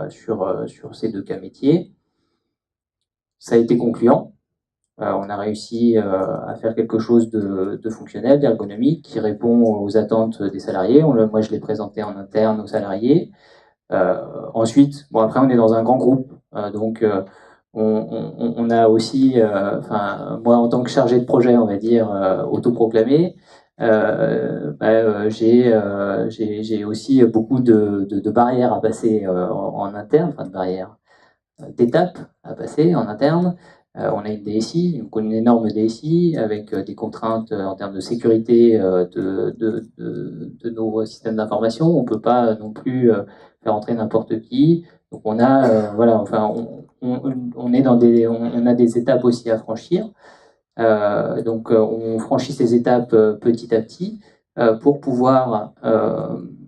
sur ces 2 cas métiers. Ça a été concluant. On a réussi à faire quelque chose de fonctionnel, d'ergonomique, qui répond aux attentes des salariés. Moi, je l'ai présenté en interne aux salariés. Ensuite, bon, après, on est dans un grand groupe, donc on a aussi, moi, en tant que chargé de projet, on va dire, autoproclamé, j'ai aussi beaucoup de barrières à passer en interne, enfin de barrières, d'étapes à passer en interne. On a une DSI, une énorme DSI avec des contraintes en termes de sécurité de nos systèmes d'information. On ne peut pas non plus faire entrer n'importe qui. Donc on a, voilà, enfin, on est on a des étapes aussi à franchir. Donc on franchit ces étapes petit à petit pour pouvoir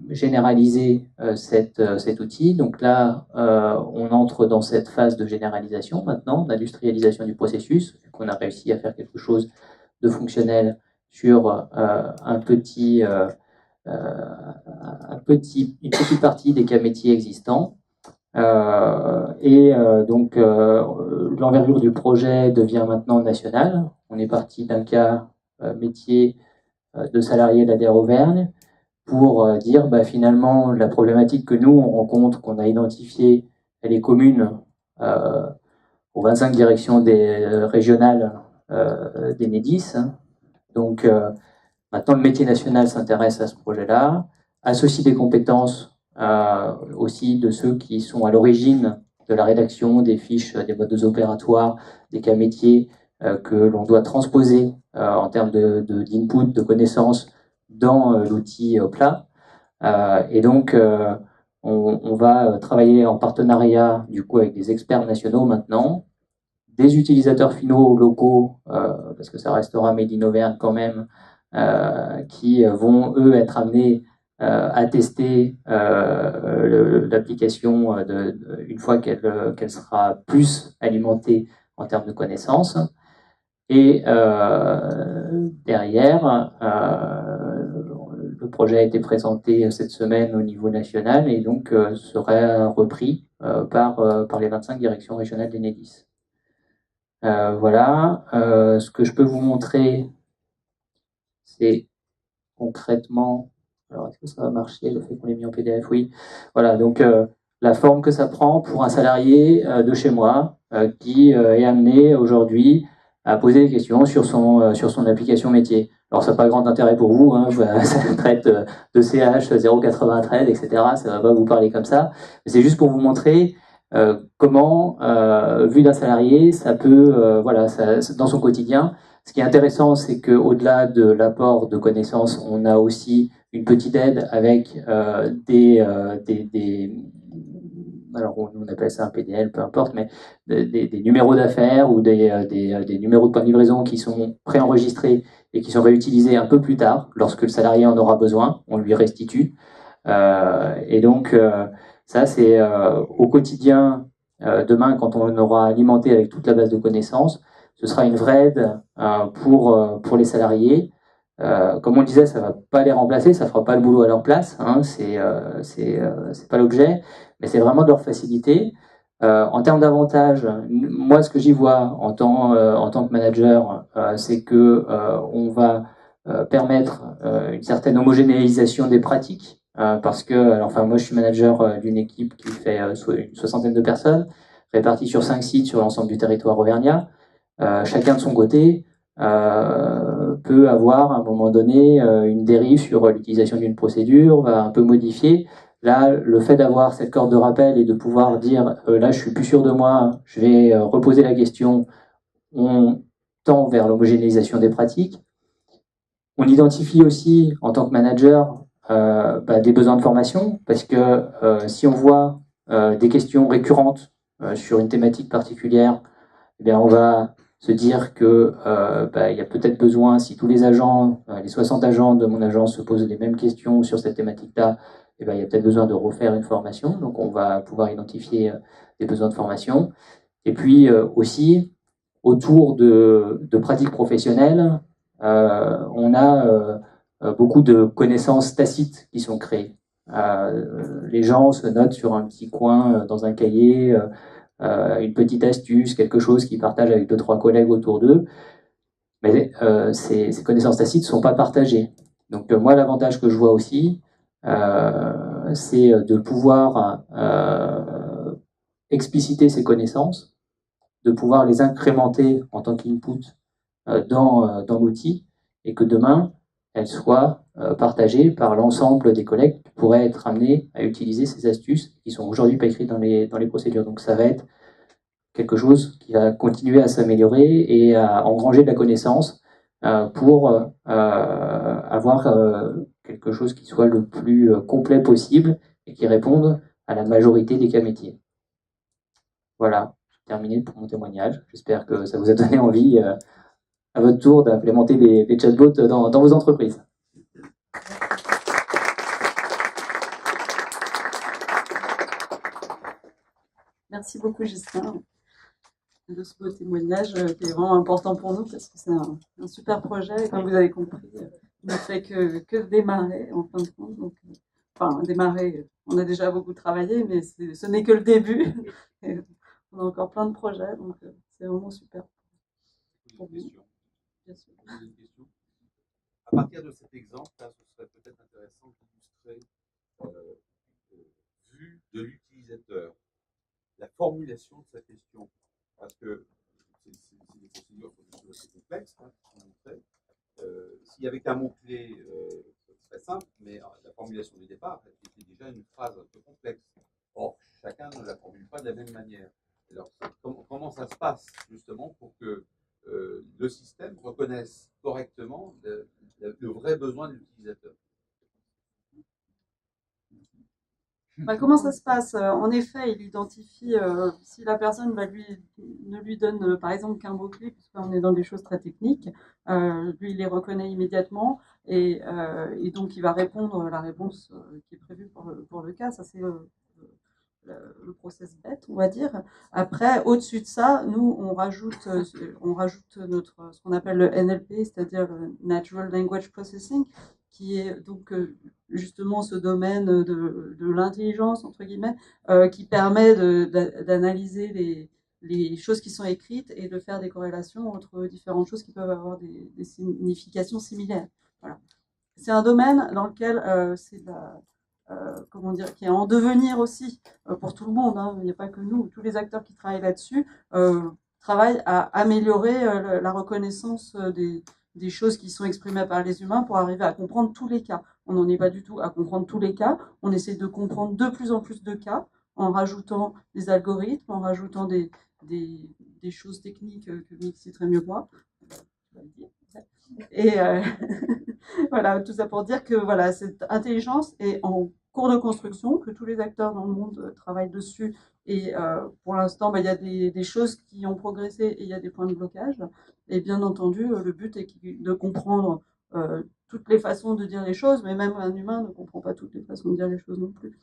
généraliser cet outil. Donc là, on entre dans cette phase de généralisation maintenant, d'industrialisation du processus, vu qu'on a réussi à faire quelque chose de fonctionnel sur une petite partie des cas métiers existants. Donc l'envergure du projet devient maintenant nationale. On est parti d'un cas métier de salariés de la DER Auvergne pour dire finalement la problématique que nous on rencontre, qu'on a identifiée, elle est commune aux 25 directions régionales d'Enedis. Donc maintenant le métier national s'intéresse à ce projet-là, associe des compétences aussi de ceux qui sont à l'origine de la rédaction des fiches, des modes opératoires, des cas métiers que l'on doit transposer en termes d'input, de connaissances dans l'outil Opla. Et donc, on va travailler en partenariat du coup avec des experts nationaux maintenant, des utilisateurs finaux locaux, parce que ça restera Made in Auvergne quand même, qui vont eux être amenés à tester l'application une fois qu'elle sera plus alimentée en termes de connaissances. Et derrière, le projet a été présenté cette semaine au niveau national et donc serait repris par les 25 directions régionales d'Enedis. Voilà, ce que je peux vous montrer, c'est concrètement, alors est-ce que ça va marcher, le fait qu'on l'ait mis en PDF? Oui, voilà, donc la forme que ça prend pour un salarié de chez moi qui est amené aujourd'hui à poser des questions sur son application métier. Alors ça n'a pas grand intérêt pour vous, hein, ça traite de CH 0,93, etc. Ça va pas vous parler comme ça, mais c'est juste pour vous montrer comment, vu d'un salarié, ça peut, voilà, dans son quotidien. Ce qui est intéressant, c'est qu'au-delà de l'apport de connaissances, on a aussi une petite aide avec alors on appelle ça un PDL, peu importe, mais des numéros d'affaires ou des numéros de point de livraison qui sont préenregistrés et qui sont réutilisés un peu plus tard, lorsque le salarié en aura besoin, on lui restitue. Et donc Ça, c'est au quotidien, demain, quand on aura alimenté avec toute la base de connaissances, ce sera une vraie aide pour les salariés. Comme on le disait, ça va pas les remplacer, ça fera pas le boulot à leur place, hein, c'est pas l'objet, mais c'est vraiment de leur faciliter. En termes d'avantages, moi, ce que j'y vois en tant que manager, c'est que on va permettre une certaine homogénéisation des pratiques, parce que, alors, enfin, moi, je suis manager d'une équipe qui fait une 60aine de personnes, réparties sur 5 sites sur l'ensemble du territoire auvergnat. Chacun de son côté peut avoir à un moment donné une dérive sur l'utilisation d'une procédure, va un peu modifier. Là, le fait d'avoir cette corde de rappel et de pouvoir dire là, je suis plus sûr de moi, je vais reposer la question, on tend vers l'homogénéisation des pratiques. On identifie aussi, en tant que manager, des besoins de formation, parce que si on voit des questions récurrentes sur une thématique particulière, eh bien, on va se dire que il y a peut-être besoin, si tous les agents, les 60 agents de mon agence se posent les mêmes questions sur cette thématique-là, il y a peut-être besoin de refaire une formation. Donc, on va pouvoir identifier des besoins de formation. Et puis aussi, autour de pratiques professionnelles, on a beaucoup de connaissances tacites qui sont créées. Les gens se notent sur un petit coin dans un cahier une petite astuce, quelque chose qu'ils partagent avec 2-3 collègues autour d'eux, mais ces connaissances tacites ne sont pas partagées. Donc moi, l'avantage que je vois aussi, c'est de pouvoir expliciter ces connaissances, de pouvoir les incrémenter en tant qu'input dans l'outil, et que demain, elles soient partagées par l'ensemble des collègues qui pourraient être amenés à utiliser ces astuces qui sont aujourd'hui pas écrites dans les procédures. Donc ça va être quelque chose qui va continuer à s'améliorer et à engranger de la connaissance pour avoir quelque chose qui soit le plus complet possible et qui réponde à la majorité des cas métiers. Voilà, j'ai terminé pour mon témoignage. J'espère que ça vous a donné envie à votre tour d'implémenter des chatbots dans vos entreprises. Merci beaucoup, Justin, de ce beau témoignage qui est vraiment important pour nous parce que c'est un super projet et comme vous avez compris, il ne fait que démarrer en fin de compte. Donc, enfin, démarrer, on a déjà beaucoup travaillé, mais ce n'est que le début. Et on a encore plein de projets, donc c'est vraiment super. Une question. Bien sûr. Une question. À partir de cet exemple, là, ce serait peut-être intéressant d'illustrer, vu de l'utilisateur, la formulation de sa question. Parce que c'est des procédures assez complexes, hein, qui sont montrées. S'il y avait qu'un mot-clé, c'est très simple, mais la formulation du départ était déjà une phrase un peu complexe. Or, chacun ne la formule pas de la même manière. Alors, comment ça se passe, justement, pour que le système reconnaisse correctement le vrai besoin de l'utilisateur? Comment ça se passe? En effet, il identifie si la personne ne lui donne par exemple qu'un mot-clé, puisqu'on est dans des choses très techniques, lui il les reconnaît immédiatement et donc il va répondre la réponse qui est prévue pour le cas. Ça c'est le process bête, on va dire. Après, au-dessus de ça, nous on rajoute ce qu'on appelle le NLP, c'est-à-dire le Natural Language Processing, qui est donc justement ce domaine de l'intelligence, entre guillemets, qui permet d'analyser les choses qui sont écrites et de faire des corrélations entre différentes choses qui peuvent avoir des significations similaires. Voilà. C'est un domaine dans lequel comment dire, qui est en devenir aussi pour tout le monde, hein. Il n'y a pas que nous, tous les acteurs qui travaillent là-dessus travaillent à améliorer la reconnaissance des choses qui sont exprimées par les humains pour arriver à comprendre tous les cas. On n'en est pas du tout à comprendre tous les cas, on essaie de comprendre de plus en plus de cas en rajoutant des algorithmes, en rajoutant des choses techniques que Mick citerait mieux que moi. Et voilà, tout ça pour dire que voilà, cette intelligence est en cours de construction, que tous les acteurs dans le monde travaillent dessus. Et pour l'instant, il y a des choses qui ont progressé et il y a des points de blocage. Et bien entendu, le but est de comprendre toutes les façons de dire les choses, mais même un humain ne comprend pas toutes les façons de dire les choses non plus.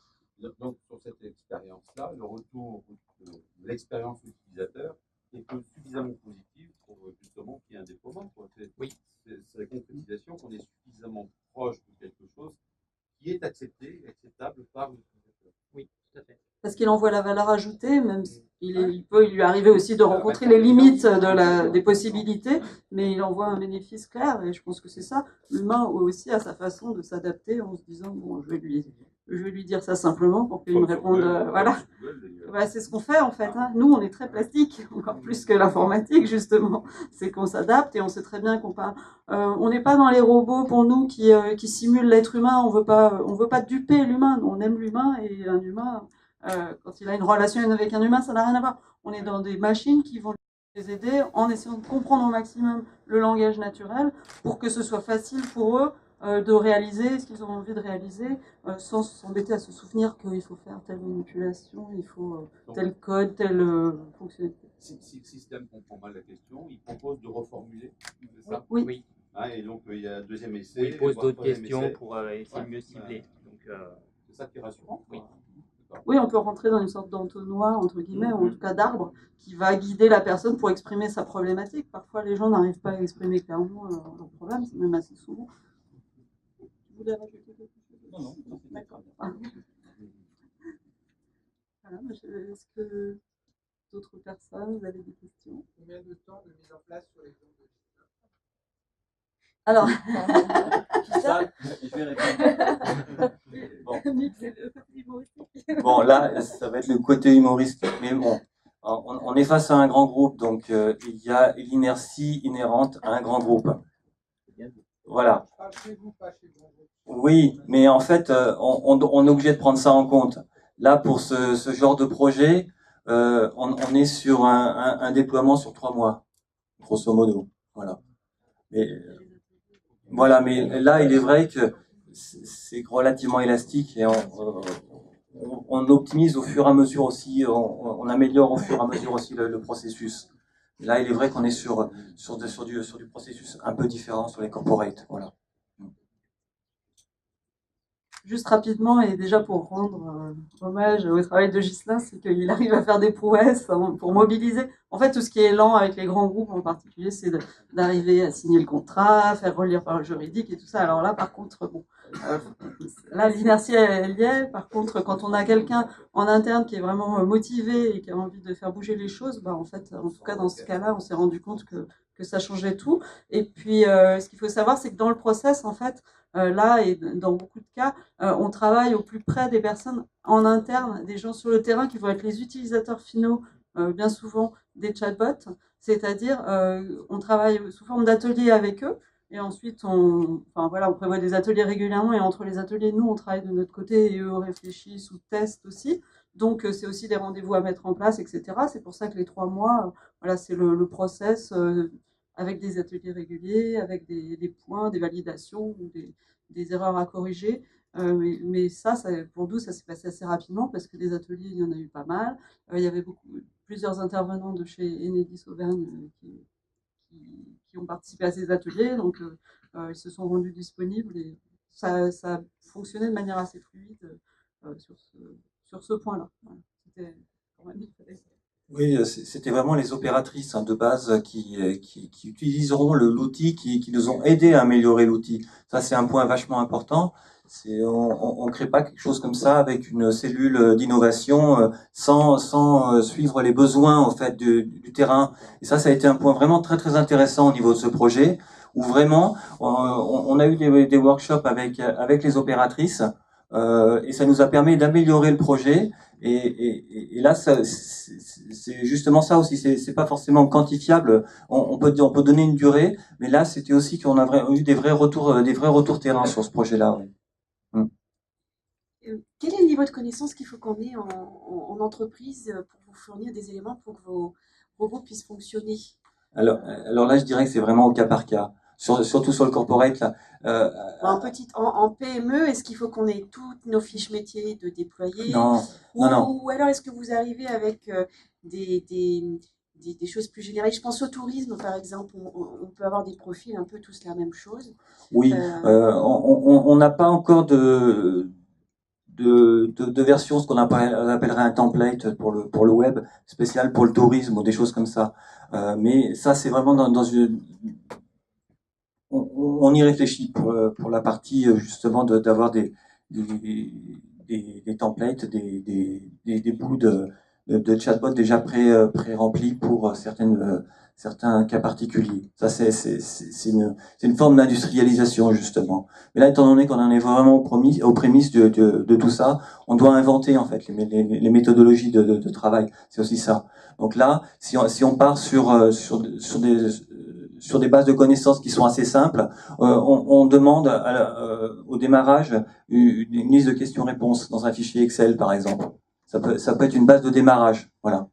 Donc, sur cette expérience-là, le retour de l'expérience utilisateur est suffisamment positive pour justement qu'il y ait un déploiement. Oui. C'est la concrétisation qu'on est suffisamment proche de quelque chose qui est acceptable par l'utilisateur. Oui, tout à fait. Parce qu'il envoie la valeur ajoutée, même il peut lui arriver aussi de rencontrer les limites des possibilités, mais il envoie un bénéfice clair, et je pense que c'est ça. L'humain aussi a sa façon de s'adapter en se disant, bon, je vais lui dire ça simplement pour qu'il me réponde, voilà. Bah, c'est ce qu'on fait en fait. Hein. Nous, on est très plastique, encore plus que l'informatique justement. C'est qu'on s'adapte et on sait très bien qu'on parle. On n'est pas dans les robots pour nous qui simulent l'être humain. On veut pas duper l'humain. On aime l'humain et un humain, quand il a une relation avec un humain, ça n'a rien à voir. On est dans des machines qui vont les aider en essayant de comprendre au maximum le langage naturel pour que ce soit facile pour eux de réaliser ce qu'ils ont envie de réaliser sans s'embêter à se souvenir qu'il faut faire telle manipulation, il faut tel code, telle fonctionnalité. Si le système comprend mal la question, il propose de reformuler. Ça oui. Oui. Ah, et donc il y a un deuxième essai. Oui, il pose d'autres questions pour essayer de mieux cibler. C'est ça qui est rassurant. Oui. Oui, on peut rentrer dans une sorte d'entonnoir, entre guillemets, ou en tout cas d'arbre, qui va guider la personne pour exprimer sa problématique. Parfois, les gens n'arrivent pas à exprimer clairement leur problème, c'est même assez souvent. Vous voulez rajouter quelque chose? Non. D'accord. Voilà, est-ce que d'autres personnes, vous avez des questions? Combien de temps de mise en place sur les zones de Gislin? Alors, Ça, je vais répondre. Bon. Bon, là, ça va être le côté humoristique, mais bon, on est face à un grand groupe, donc il y a l'inertie inhérente à un grand groupe. Voilà. Je parle chez vous, pas chez le grand groupe. Oui, mais en fait, on est obligé de prendre ça en compte. Là, pour ce genre de projet, on est sur un déploiement sur 3 mois, grosso modo. Voilà. Mais là, il est vrai que c'est relativement élastique et on optimise au fur et à mesure aussi, on améliore au fur et à mesure aussi le processus. Là, il est vrai qu'on est sur du processus un peu différent sur les corporates. Voilà. Juste rapidement, et déjà pour rendre hommage au travail de Ghislain, c'est qu'il arrive à faire des prouesses pour mobiliser. En fait, tout ce qui est lent avec les grands groupes en particulier, c'est d'arriver à signer le contrat, faire relire par le juridique et tout ça. Alors là, par contre, bon, là, l'inertie, elle y est. Par contre, quand on a quelqu'un en interne qui est vraiment motivé et qui a envie de faire bouger les choses, bah, en fait, en tout cas, dans ce cas-là, on s'est rendu compte que ça changeait tout. Et puis, ce qu'il faut savoir, c'est que dans le process, en fait, là, et dans beaucoup de cas, on travaille au plus près des personnes en interne, des gens sur le terrain qui vont être les utilisateurs finaux, bien souvent des chatbots, c'est-à-dire on travaille sous forme d'ateliers avec eux, et ensuite on prévoit des ateliers régulièrement, et entre les ateliers, nous, on travaille de notre côté, et eux réfléchissent ou testent aussi. Donc c'est aussi des rendez-vous à mettre en place, etc. C'est pour ça que les 3 mois, voilà, c'est le process avec des ateliers réguliers, avec des points, des validations ou des erreurs à corriger. Mais ça, pour nous, ça s'est passé assez rapidement parce que des ateliers, il y en a eu pas mal. Il y avait plusieurs intervenants de chez Enedis Auvergne qui ont participé à ces ateliers, donc ils se sont rendus disponibles et ça a fonctionné de manière assez fluide sur ce point-là. Voilà. C'était quand même Oui, c'était vraiment les opératrices de base qui utiliseront l'outil, qui nous ont aidés à améliorer l'outil. Ça, c'est un point vachement important. On crée pas quelque chose comme ça avec une cellule d'innovation sans suivre les besoins en fait du terrain. Et ça a été un point vraiment très très intéressant au niveau de ce projet où vraiment on a eu des workshops avec les opératrices et ça nous a permis d'améliorer le projet. Et là, c'est justement ça aussi. C'est pas forcément quantifiable. On peut donner une durée, mais là, c'était aussi qu'on a eu des vrais retours terrain sur ce projet-là. Oui. Quel est le niveau de connaissance qu'il faut qu'on ait en entreprise pour vous fournir des éléments pour que vos robots puissent fonctionner? Alors là, je dirais que c'est vraiment au cas par cas. Surtout sur le corporate là. En PME, est-ce qu'il faut qu'on ait toutes nos fiches métiers de déployer? Non. Ou alors est-ce que vous arrivez avec des choses plus génériques? Je pense au tourisme, par exemple. On peut avoir des profils un peu tous la même chose. Oui, on n'a pas encore de versions, ce qu'on appellerait un template pour le web, spécial pour le tourisme ou des choses comme ça. Mais ça, c'est vraiment dans une... On y réfléchit pour la partie justement d'avoir des templates, des bouts de chatbot déjà pré-remplis pour certains cas particuliers. Ça, c'est une forme d'industrialisation, justement. Mais là, étant donné qu'on en est vraiment aux prémices de tout ça, on doit inventer, en fait, les méthodologies de travail. C'est aussi ça. Donc là, si on part sur des bases de connaissances qui sont assez simples, on demande au démarrage une liste de questions-réponses dans un fichier Excel, par exemple. Ça peut être une base de démarrage. Voilà.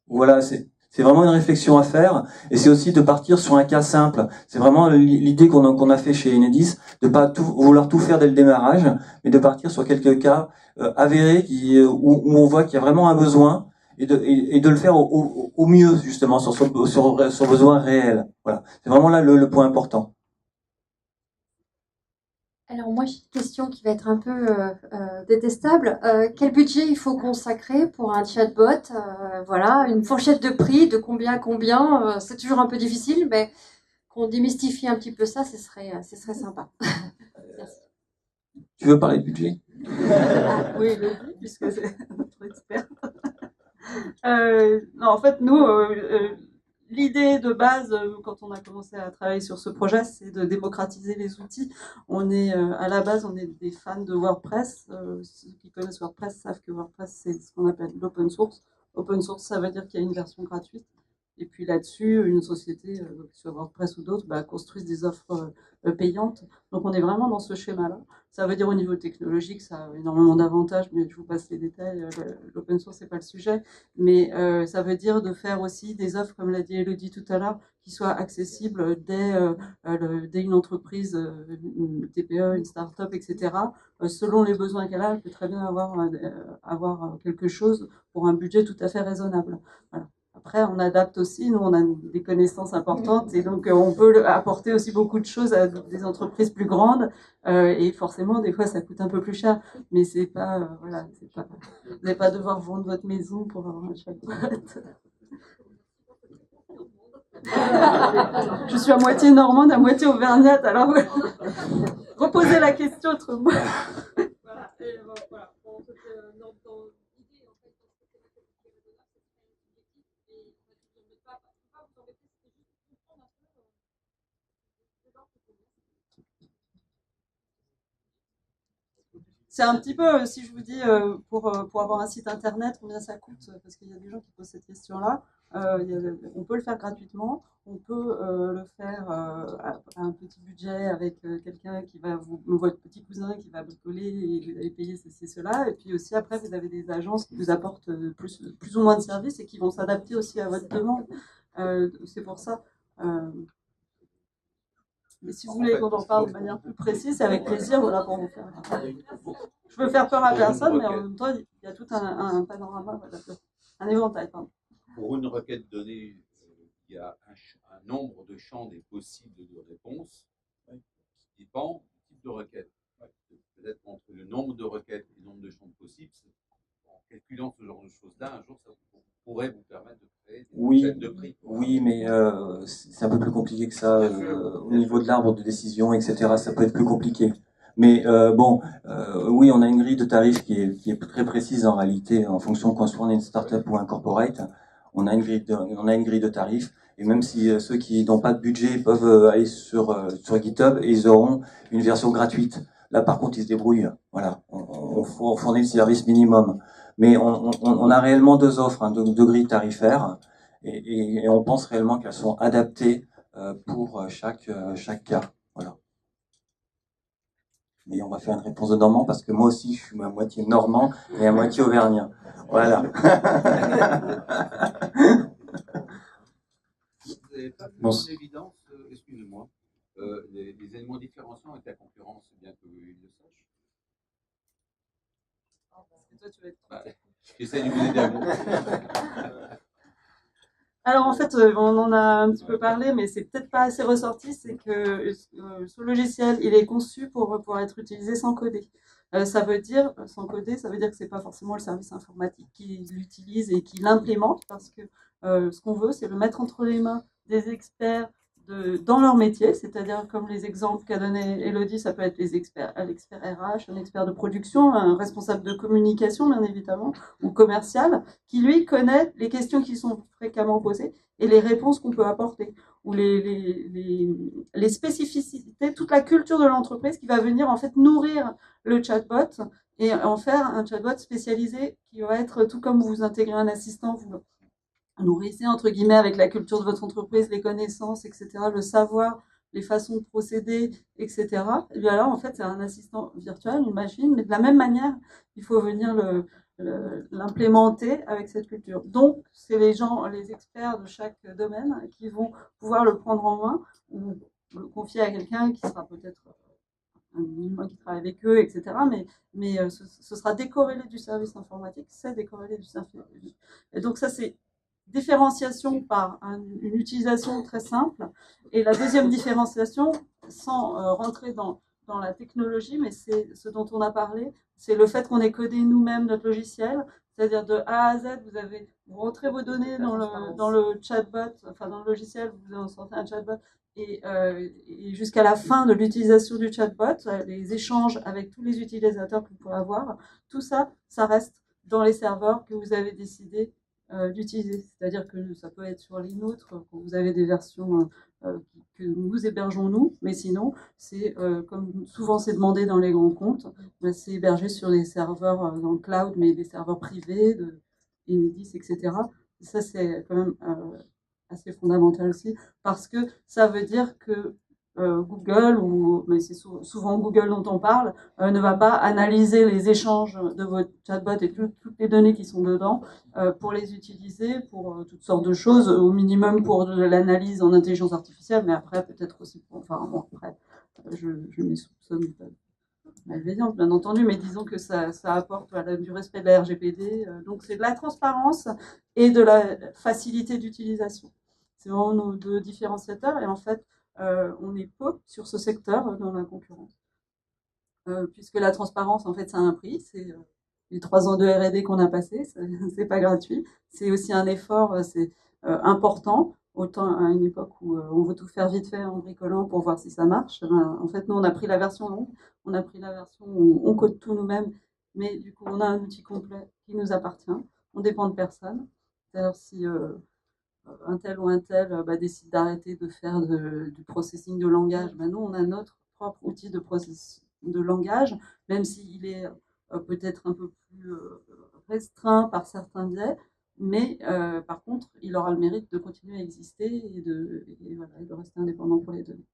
Voilà, c'est vraiment une réflexion à faire, et c'est aussi de partir sur un cas simple. C'est vraiment l'idée qu'on a fait chez Enedis, de pas vouloir tout faire dès le démarrage, mais de partir sur quelques cas avérés où on voit qu'il y a vraiment un besoin, et de le faire au mieux, justement, sur son besoin réel. Voilà, c'est vraiment là le point important. Alors moi, j'ai une question qui va être un peu détestable. Quel budget il faut consacrer pour un chatbot? Voilà, une fourchette de prix, de combien à combien. C'est toujours un peu difficile, mais qu'on démystifie un petit peu ça, ce serait sympa. Merci. Tu veux parler de budget? Oui, le but, puisque c'est notre expert. Non, en fait, nous, l'idée de base, quand on a commencé à travailler sur ce projet, c'est de démocratiser les outils. On est, à la base, on est des fans de WordPress. Ceux qui connaissent WordPress savent que WordPress, c'est ce qu'on appelle l'open source. Open source, ça veut dire qu'il y a une version gratuite. Et puis là-dessus, une société, que ce soit WordPress ou d'autres, construisent des offres payantes. Donc on est vraiment dans ce schéma-là. Ça veut dire au niveau technologique, ça a énormément d'avantages, mais je vous passe les détails. L'open source, c'est pas le sujet. Mais ça veut dire de faire aussi des offres, comme l'a dit Elodie tout à l'heure, qui soient accessibles dès une entreprise, une TPE, une start-up, etc. Selon les besoins qu'elle a, elle peut très bien avoir quelque chose pour un budget tout à fait raisonnable. Voilà. Après, on adapte aussi, nous on a des connaissances importantes et donc on peut apporter aussi beaucoup de choses à des entreprises plus grandes et forcément des fois ça coûte un peu plus cher, mais c'est pas, voilà, c'est pas, vous n'allez pas devoir vendre votre maison pour avoir un chatbot. Je suis à moitié normande, à moitié auvergnate, alors reposez la question autrement. Voilà, et voilà. Bon, dans l'idée, en fait, c'est un petit peu, si je vous dis, pour avoir un site internet, combien ça coûte, parce qu'il y a des gens qui posent cette question-là. On peut le faire gratuitement, on peut le faire à un petit budget avec quelqu'un qui va votre petit cousin qui va bricoler et vous allez payer ceci, cela. Et puis aussi, après, vous avez des agences qui vous apportent plus ou moins de services et qui vont s'adapter aussi à votre demande. C'est pour ça. Mais si vous voulez qu'on en parle de manière plus précise, c'est avec plaisir, voilà, pour vous faire. Je veux faire peur à personne, mais en même temps, il y a tout un panorama, voilà, un éventail. Pardon. Pour une requête donnée, il y a un nombre de champs des possibles de réponses qui dépend du type de requête. Peut-être entre le nombre de requêtes et le nombre de champs possibles, en calculant ce genre de choses-là, un jour, ça pourrait vous permettre de créer des fourchettes de prix. Oui, mais c'est un peu plus compliqué que ça. Au niveau de l'arbre de décision, etc., ça peut être plus compliqué. Mais oui, on a une grille de tarifs qui est très précise en réalité, en fonction de qu'on est une startup ou un corporate. On a une grille de tarifs. Et même si ceux qui n'ont pas de budget peuvent aller sur GitHub et ils auront une version gratuite. Là, par contre, ils se débrouillent. Voilà, on fournit le service minimum. Mais on a réellement deux offres, deux grilles tarifaires, et on pense réellement qu'elles sont adaptées pour chaque cas. Voilà. Et on va faire une réponse de Normand parce que moi aussi, je suis à moitié normand et à moitié auvergnat. Voilà. Vous n'avez pas mis en évidence, excusez-moi, les éléments différenciants avec la concurrence, c'est bien qu'ils le sachent. Parce que toi, tu vas être... J'essaie de vous aider à vous. Alors en fait, on en a un petit peu parlé, mais c'est peut-être pas assez ressorti, c'est que ce logiciel, il est conçu pour pouvoir être utilisé sans coder. Ça veut dire, sans coder, ça veut dire que c'est pas forcément le service informatique qui l'utilise et qui l'implémente, parce que ce qu'on veut, c'est le mettre entre les mains des experts dans leur métier, c'est-à-dire comme les exemples qu'a donné Elodie, ça peut être l'expert RH, un expert de production, un responsable de communication, bien évidemment, ou commercial, qui lui connaît les questions qui sont fréquemment posées et les réponses qu'on peut apporter, ou les spécificités, toute la culture de l'entreprise qui va venir en fait nourrir le chatbot et en faire un chatbot spécialisé qui va être tout comme vous intégrez un assistant, vous nourrissez entre guillemets avec la culture de votre entreprise, les connaissances, etc., le savoir, les façons de procéder, etc. Et bien là, en fait, c'est un assistant virtuel, une machine, mais de la même manière, il faut venir l'implémenter avec cette culture. Donc, c'est les gens, les experts de chaque domaine qui vont pouvoir le prendre en main ou le confier à quelqu'un qui sera peut-être un humain qui travaille avec eux, etc. Mais ce sera décorrélé du service informatique, c'est décorrélé du service. Et donc ça, c'est différenciation par une utilisation très simple. Et la deuxième différenciation, sans rentrer dans la technologie, mais c'est ce dont on a parlé, c'est le fait qu'on ait codé nous-mêmes notre logiciel, c'est-à-dire de A à Z, vous rentrez vos données dans le chatbot, enfin dans le logiciel, vous en sortez un chatbot, et jusqu'à la fin de l'utilisation du chatbot, les échanges avec tous les utilisateurs que vous pouvez avoir, tout ça, ça reste dans les serveurs que vous avez décidé d'utiliser. C'est-à-dire que ça peut être sur les nôtres, quand vous avez des versions que nous hébergeons nous, mais sinon, c'est comme souvent c'est demandé dans les grands comptes, c'est hébergé sur des serveurs dans le cloud, mais des serveurs privés, de Enedis, etc. Et ça, c'est quand même assez fondamental aussi, parce que ça veut dire que Google, mais c'est souvent Google dont on parle, ne va pas analyser les échanges de votre chatbot et toutes les données qui sont dedans pour les utiliser pour toutes sortes de choses, au minimum pour de l'analyse en intelligence artificielle, mais après peut-être aussi pour, enfin bon, après, je m'y soupçonne malveillante, bien entendu, mais disons que ça apporte voilà, du respect de la RGPD. Donc c'est de la transparence et de la facilité d'utilisation. C'est vraiment nos deux différenciateurs et en fait, on est peu sur ce secteur dans la concurrence. Puisque la transparence, en fait, ça a un prix. C'est les 3 ans de R&D qu'on a passé, c'est pas gratuit. C'est aussi un effort, c'est important. Autant à une époque où on veut tout faire vite fait en bricolant pour voir si ça marche. En fait, nous, on a pris la version longue. On a pris la version où on code tout nous-mêmes, mais du coup, on a un outil complet qui nous appartient. On dépend de personne. C'est-à-dire si un tel ou un tel décide d'arrêter de faire du processing de langage, nous, on a notre propre outil de langage, même s'il est peut-être un peu plus restreint par certains biais, mais par contre, il aura le mérite de continuer à exister et de rester indépendant pour les données.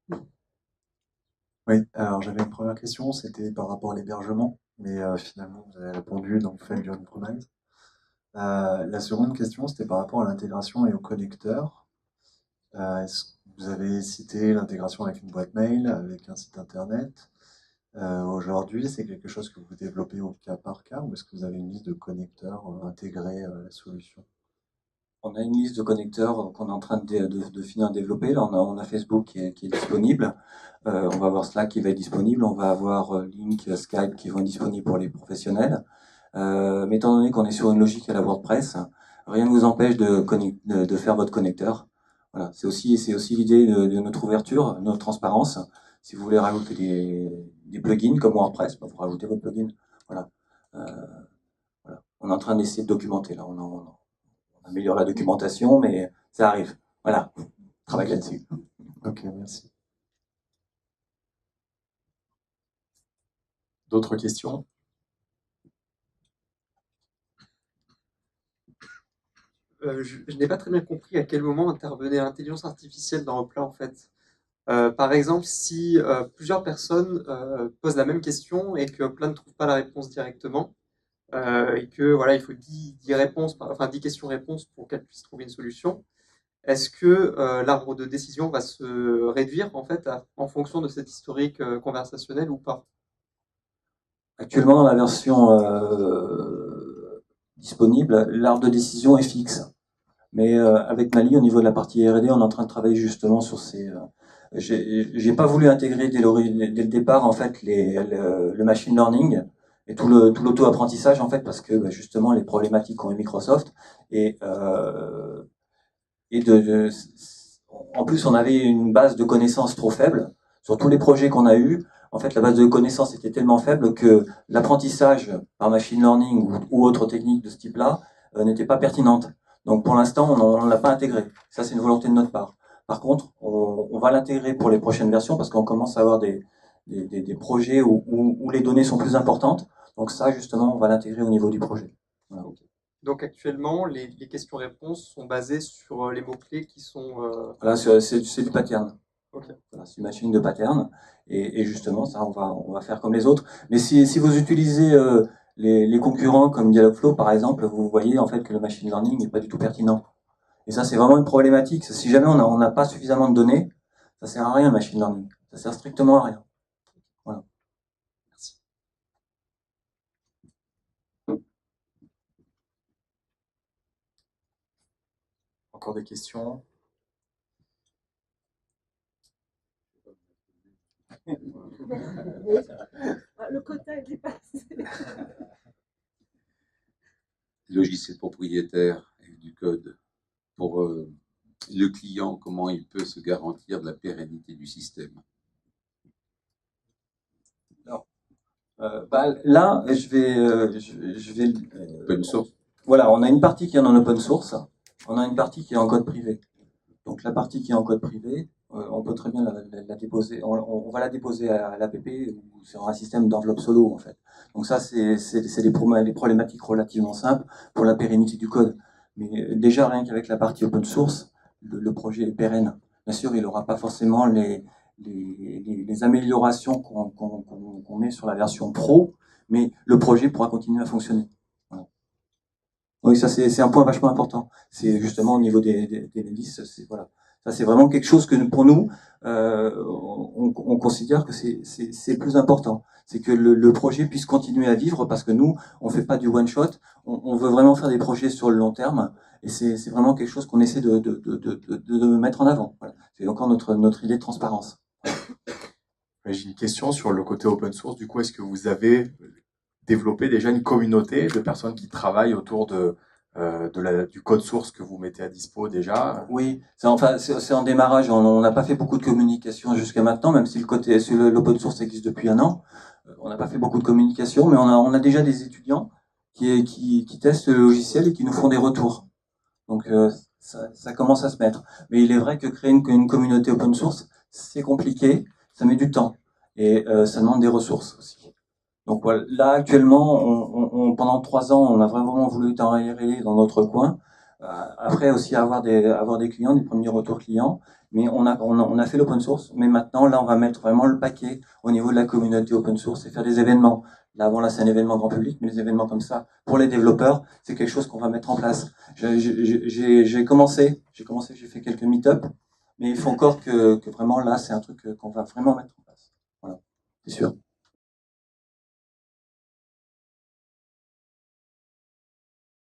Oui, alors j'avais une première question, c'était par rapport à l'hébergement, mais finalement vous avez répondu, donc faites du on-premise. La seconde question, c'était par rapport à l'intégration et au connecteur. Est-ce que vous avez cité l'intégration avec une boîte mail, avec un site internet. Aujourd'hui, c'est quelque chose que vous développez au cas par cas, ou est-ce que vous avez une liste de connecteurs intégrés à la solution? On a une liste de connecteurs qu'on est en train de finir de développer. Là, on a Facebook qui est disponible. On va avoir Slack qui va être disponible. On va avoir Link, Skype qui vont être disponibles pour les professionnels. Mais étant donné qu'on est sur une logique à la WordPress, rien ne vous empêche de faire votre connecteur. Voilà, c'est aussi l'idée de notre ouverture, de notre transparence. Si vous voulez rajouter des plugins comme WordPress, vous rajoutez votre plugin. Voilà. Voilà. On est en train d'essayer de documenter là. On améliore la documentation, mais ça arrive. Voilà, on travaille là-dessus. Ok, merci. D'autres questions? Je n'ai pas très bien compris à quel moment intervenait l'intelligence artificielle dans Hopla en fait. Par exemple, si plusieurs personnes posent la même question et que Hopla ne trouve pas la réponse directement, et que voilà, il faut 10 réponses, enfin 10 questions-réponses pour qu'elle puisse trouver une solution, est-ce que l'arbre de décision va se réduire en fait en fonction de cet historique conversationnel ou pas? Actuellement, dans la version disponible, l'arbre de décision est fixe. Mais avec Mali, au niveau de la partie R&D, on est en train de travailler justement sur ces... j'ai pas voulu intégrer dès le départ en fait le machine learning et tout l'auto-apprentissage en fait parce que bah, justement les problématiques qu'ont eu Microsoft et en plus on avait une base de connaissances trop faible sur tous les projets qu'on a eus. En fait, la base de connaissances était tellement faible que l'apprentissage par machine learning ou autre technique de ce type-là n'était pas pertinente. Donc pour l'instant, on ne l'a pas intégré. Ça, c'est une volonté de notre part. Par contre, on va l'intégrer pour les prochaines versions parce qu'on commence à avoir des projets où les données sont plus importantes. Donc ça, justement, on va l'intégrer au niveau du projet. Voilà. Donc actuellement, les questions-réponses sont basées sur les mots-clés qui sont... Voilà, c'est du pattern. Okay. Voilà, c'est une machine de pattern. Et justement, ça, on va faire comme les autres. Mais si vous utilisez les concurrents comme Dialogflow, par exemple, vous voyez en fait que le machine learning n'est pas du tout pertinent. Et ça, c'est vraiment une problématique. Si jamais on n'a pas suffisamment de données, ça sert à rien le machine learning. Ça sert strictement à rien. Voilà. Merci. Encore des questions? Le quota est dépassé. Logiciel propriétaire avec du code pour le client, comment il peut se garantir de la pérennité du système? Alors, là, je vais open source. Voilà, on a une partie qui est en open source, on a une partie qui est en code privé. Donc la partie qui est en code privé, on peut très bien la déposer, on va la déposer à l'APP ou sur un système d'enveloppe solo en fait. Donc ça, c'est des problématiques relativement simples pour la pérennité du code. Mais déjà, rien qu'avec la partie open source, le projet est pérenne. Bien sûr, il n'aura pas forcément les améliorations qu'on met sur la version pro, mais le projet pourra continuer à fonctionner. Voilà. Oui, ça c'est un point vachement important. C'est justement au niveau des listes, voilà. Ça c'est vraiment quelque chose que pour nous, on considère que c'est le plus important. C'est que le projet puisse continuer à vivre parce que nous, on fait pas du one shot. On veut vraiment faire des projets sur le long terme et c'est vraiment quelque chose qu'on essaie de mettre en avant. Voilà. C'est encore notre idée de transparence. J'ai une question sur le côté open source. Du coup, est-ce que vous avez développé déjà une communauté de personnes qui travaillent autour du code source que vous mettez à dispo déjà? Oui, c'est en démarrage. On n'a pas fait beaucoup de communication jusqu'à maintenant, même si l'open source existe depuis 1 an. On n'a pas fait beaucoup de communication, mais on a déjà des étudiants qui testent le logiciel et qui nous font des retours. Donc ça commence à se mettre. Mais il est vrai que créer une communauté open source, c'est compliqué, ça met du temps et ça demande des ressources aussi. Donc voilà, là actuellement, pendant 3 ans, on a vraiment voulu travailler dans notre coin. Après aussi avoir des clients, des premiers retours clients. Mais on a fait l'open source. Mais maintenant, là, on va mettre vraiment le paquet au niveau de la communauté open source et faire des événements. Là, bon, là, c'est un événement grand public, mais les événements comme ça, pour les développeurs, c'est quelque chose qu'on va mettre en place. J'ai commencé, j'ai fait quelques meet-up, mais il faut encore que vraiment là, c'est un truc qu'on va vraiment mettre en place. Voilà, c'est sûr.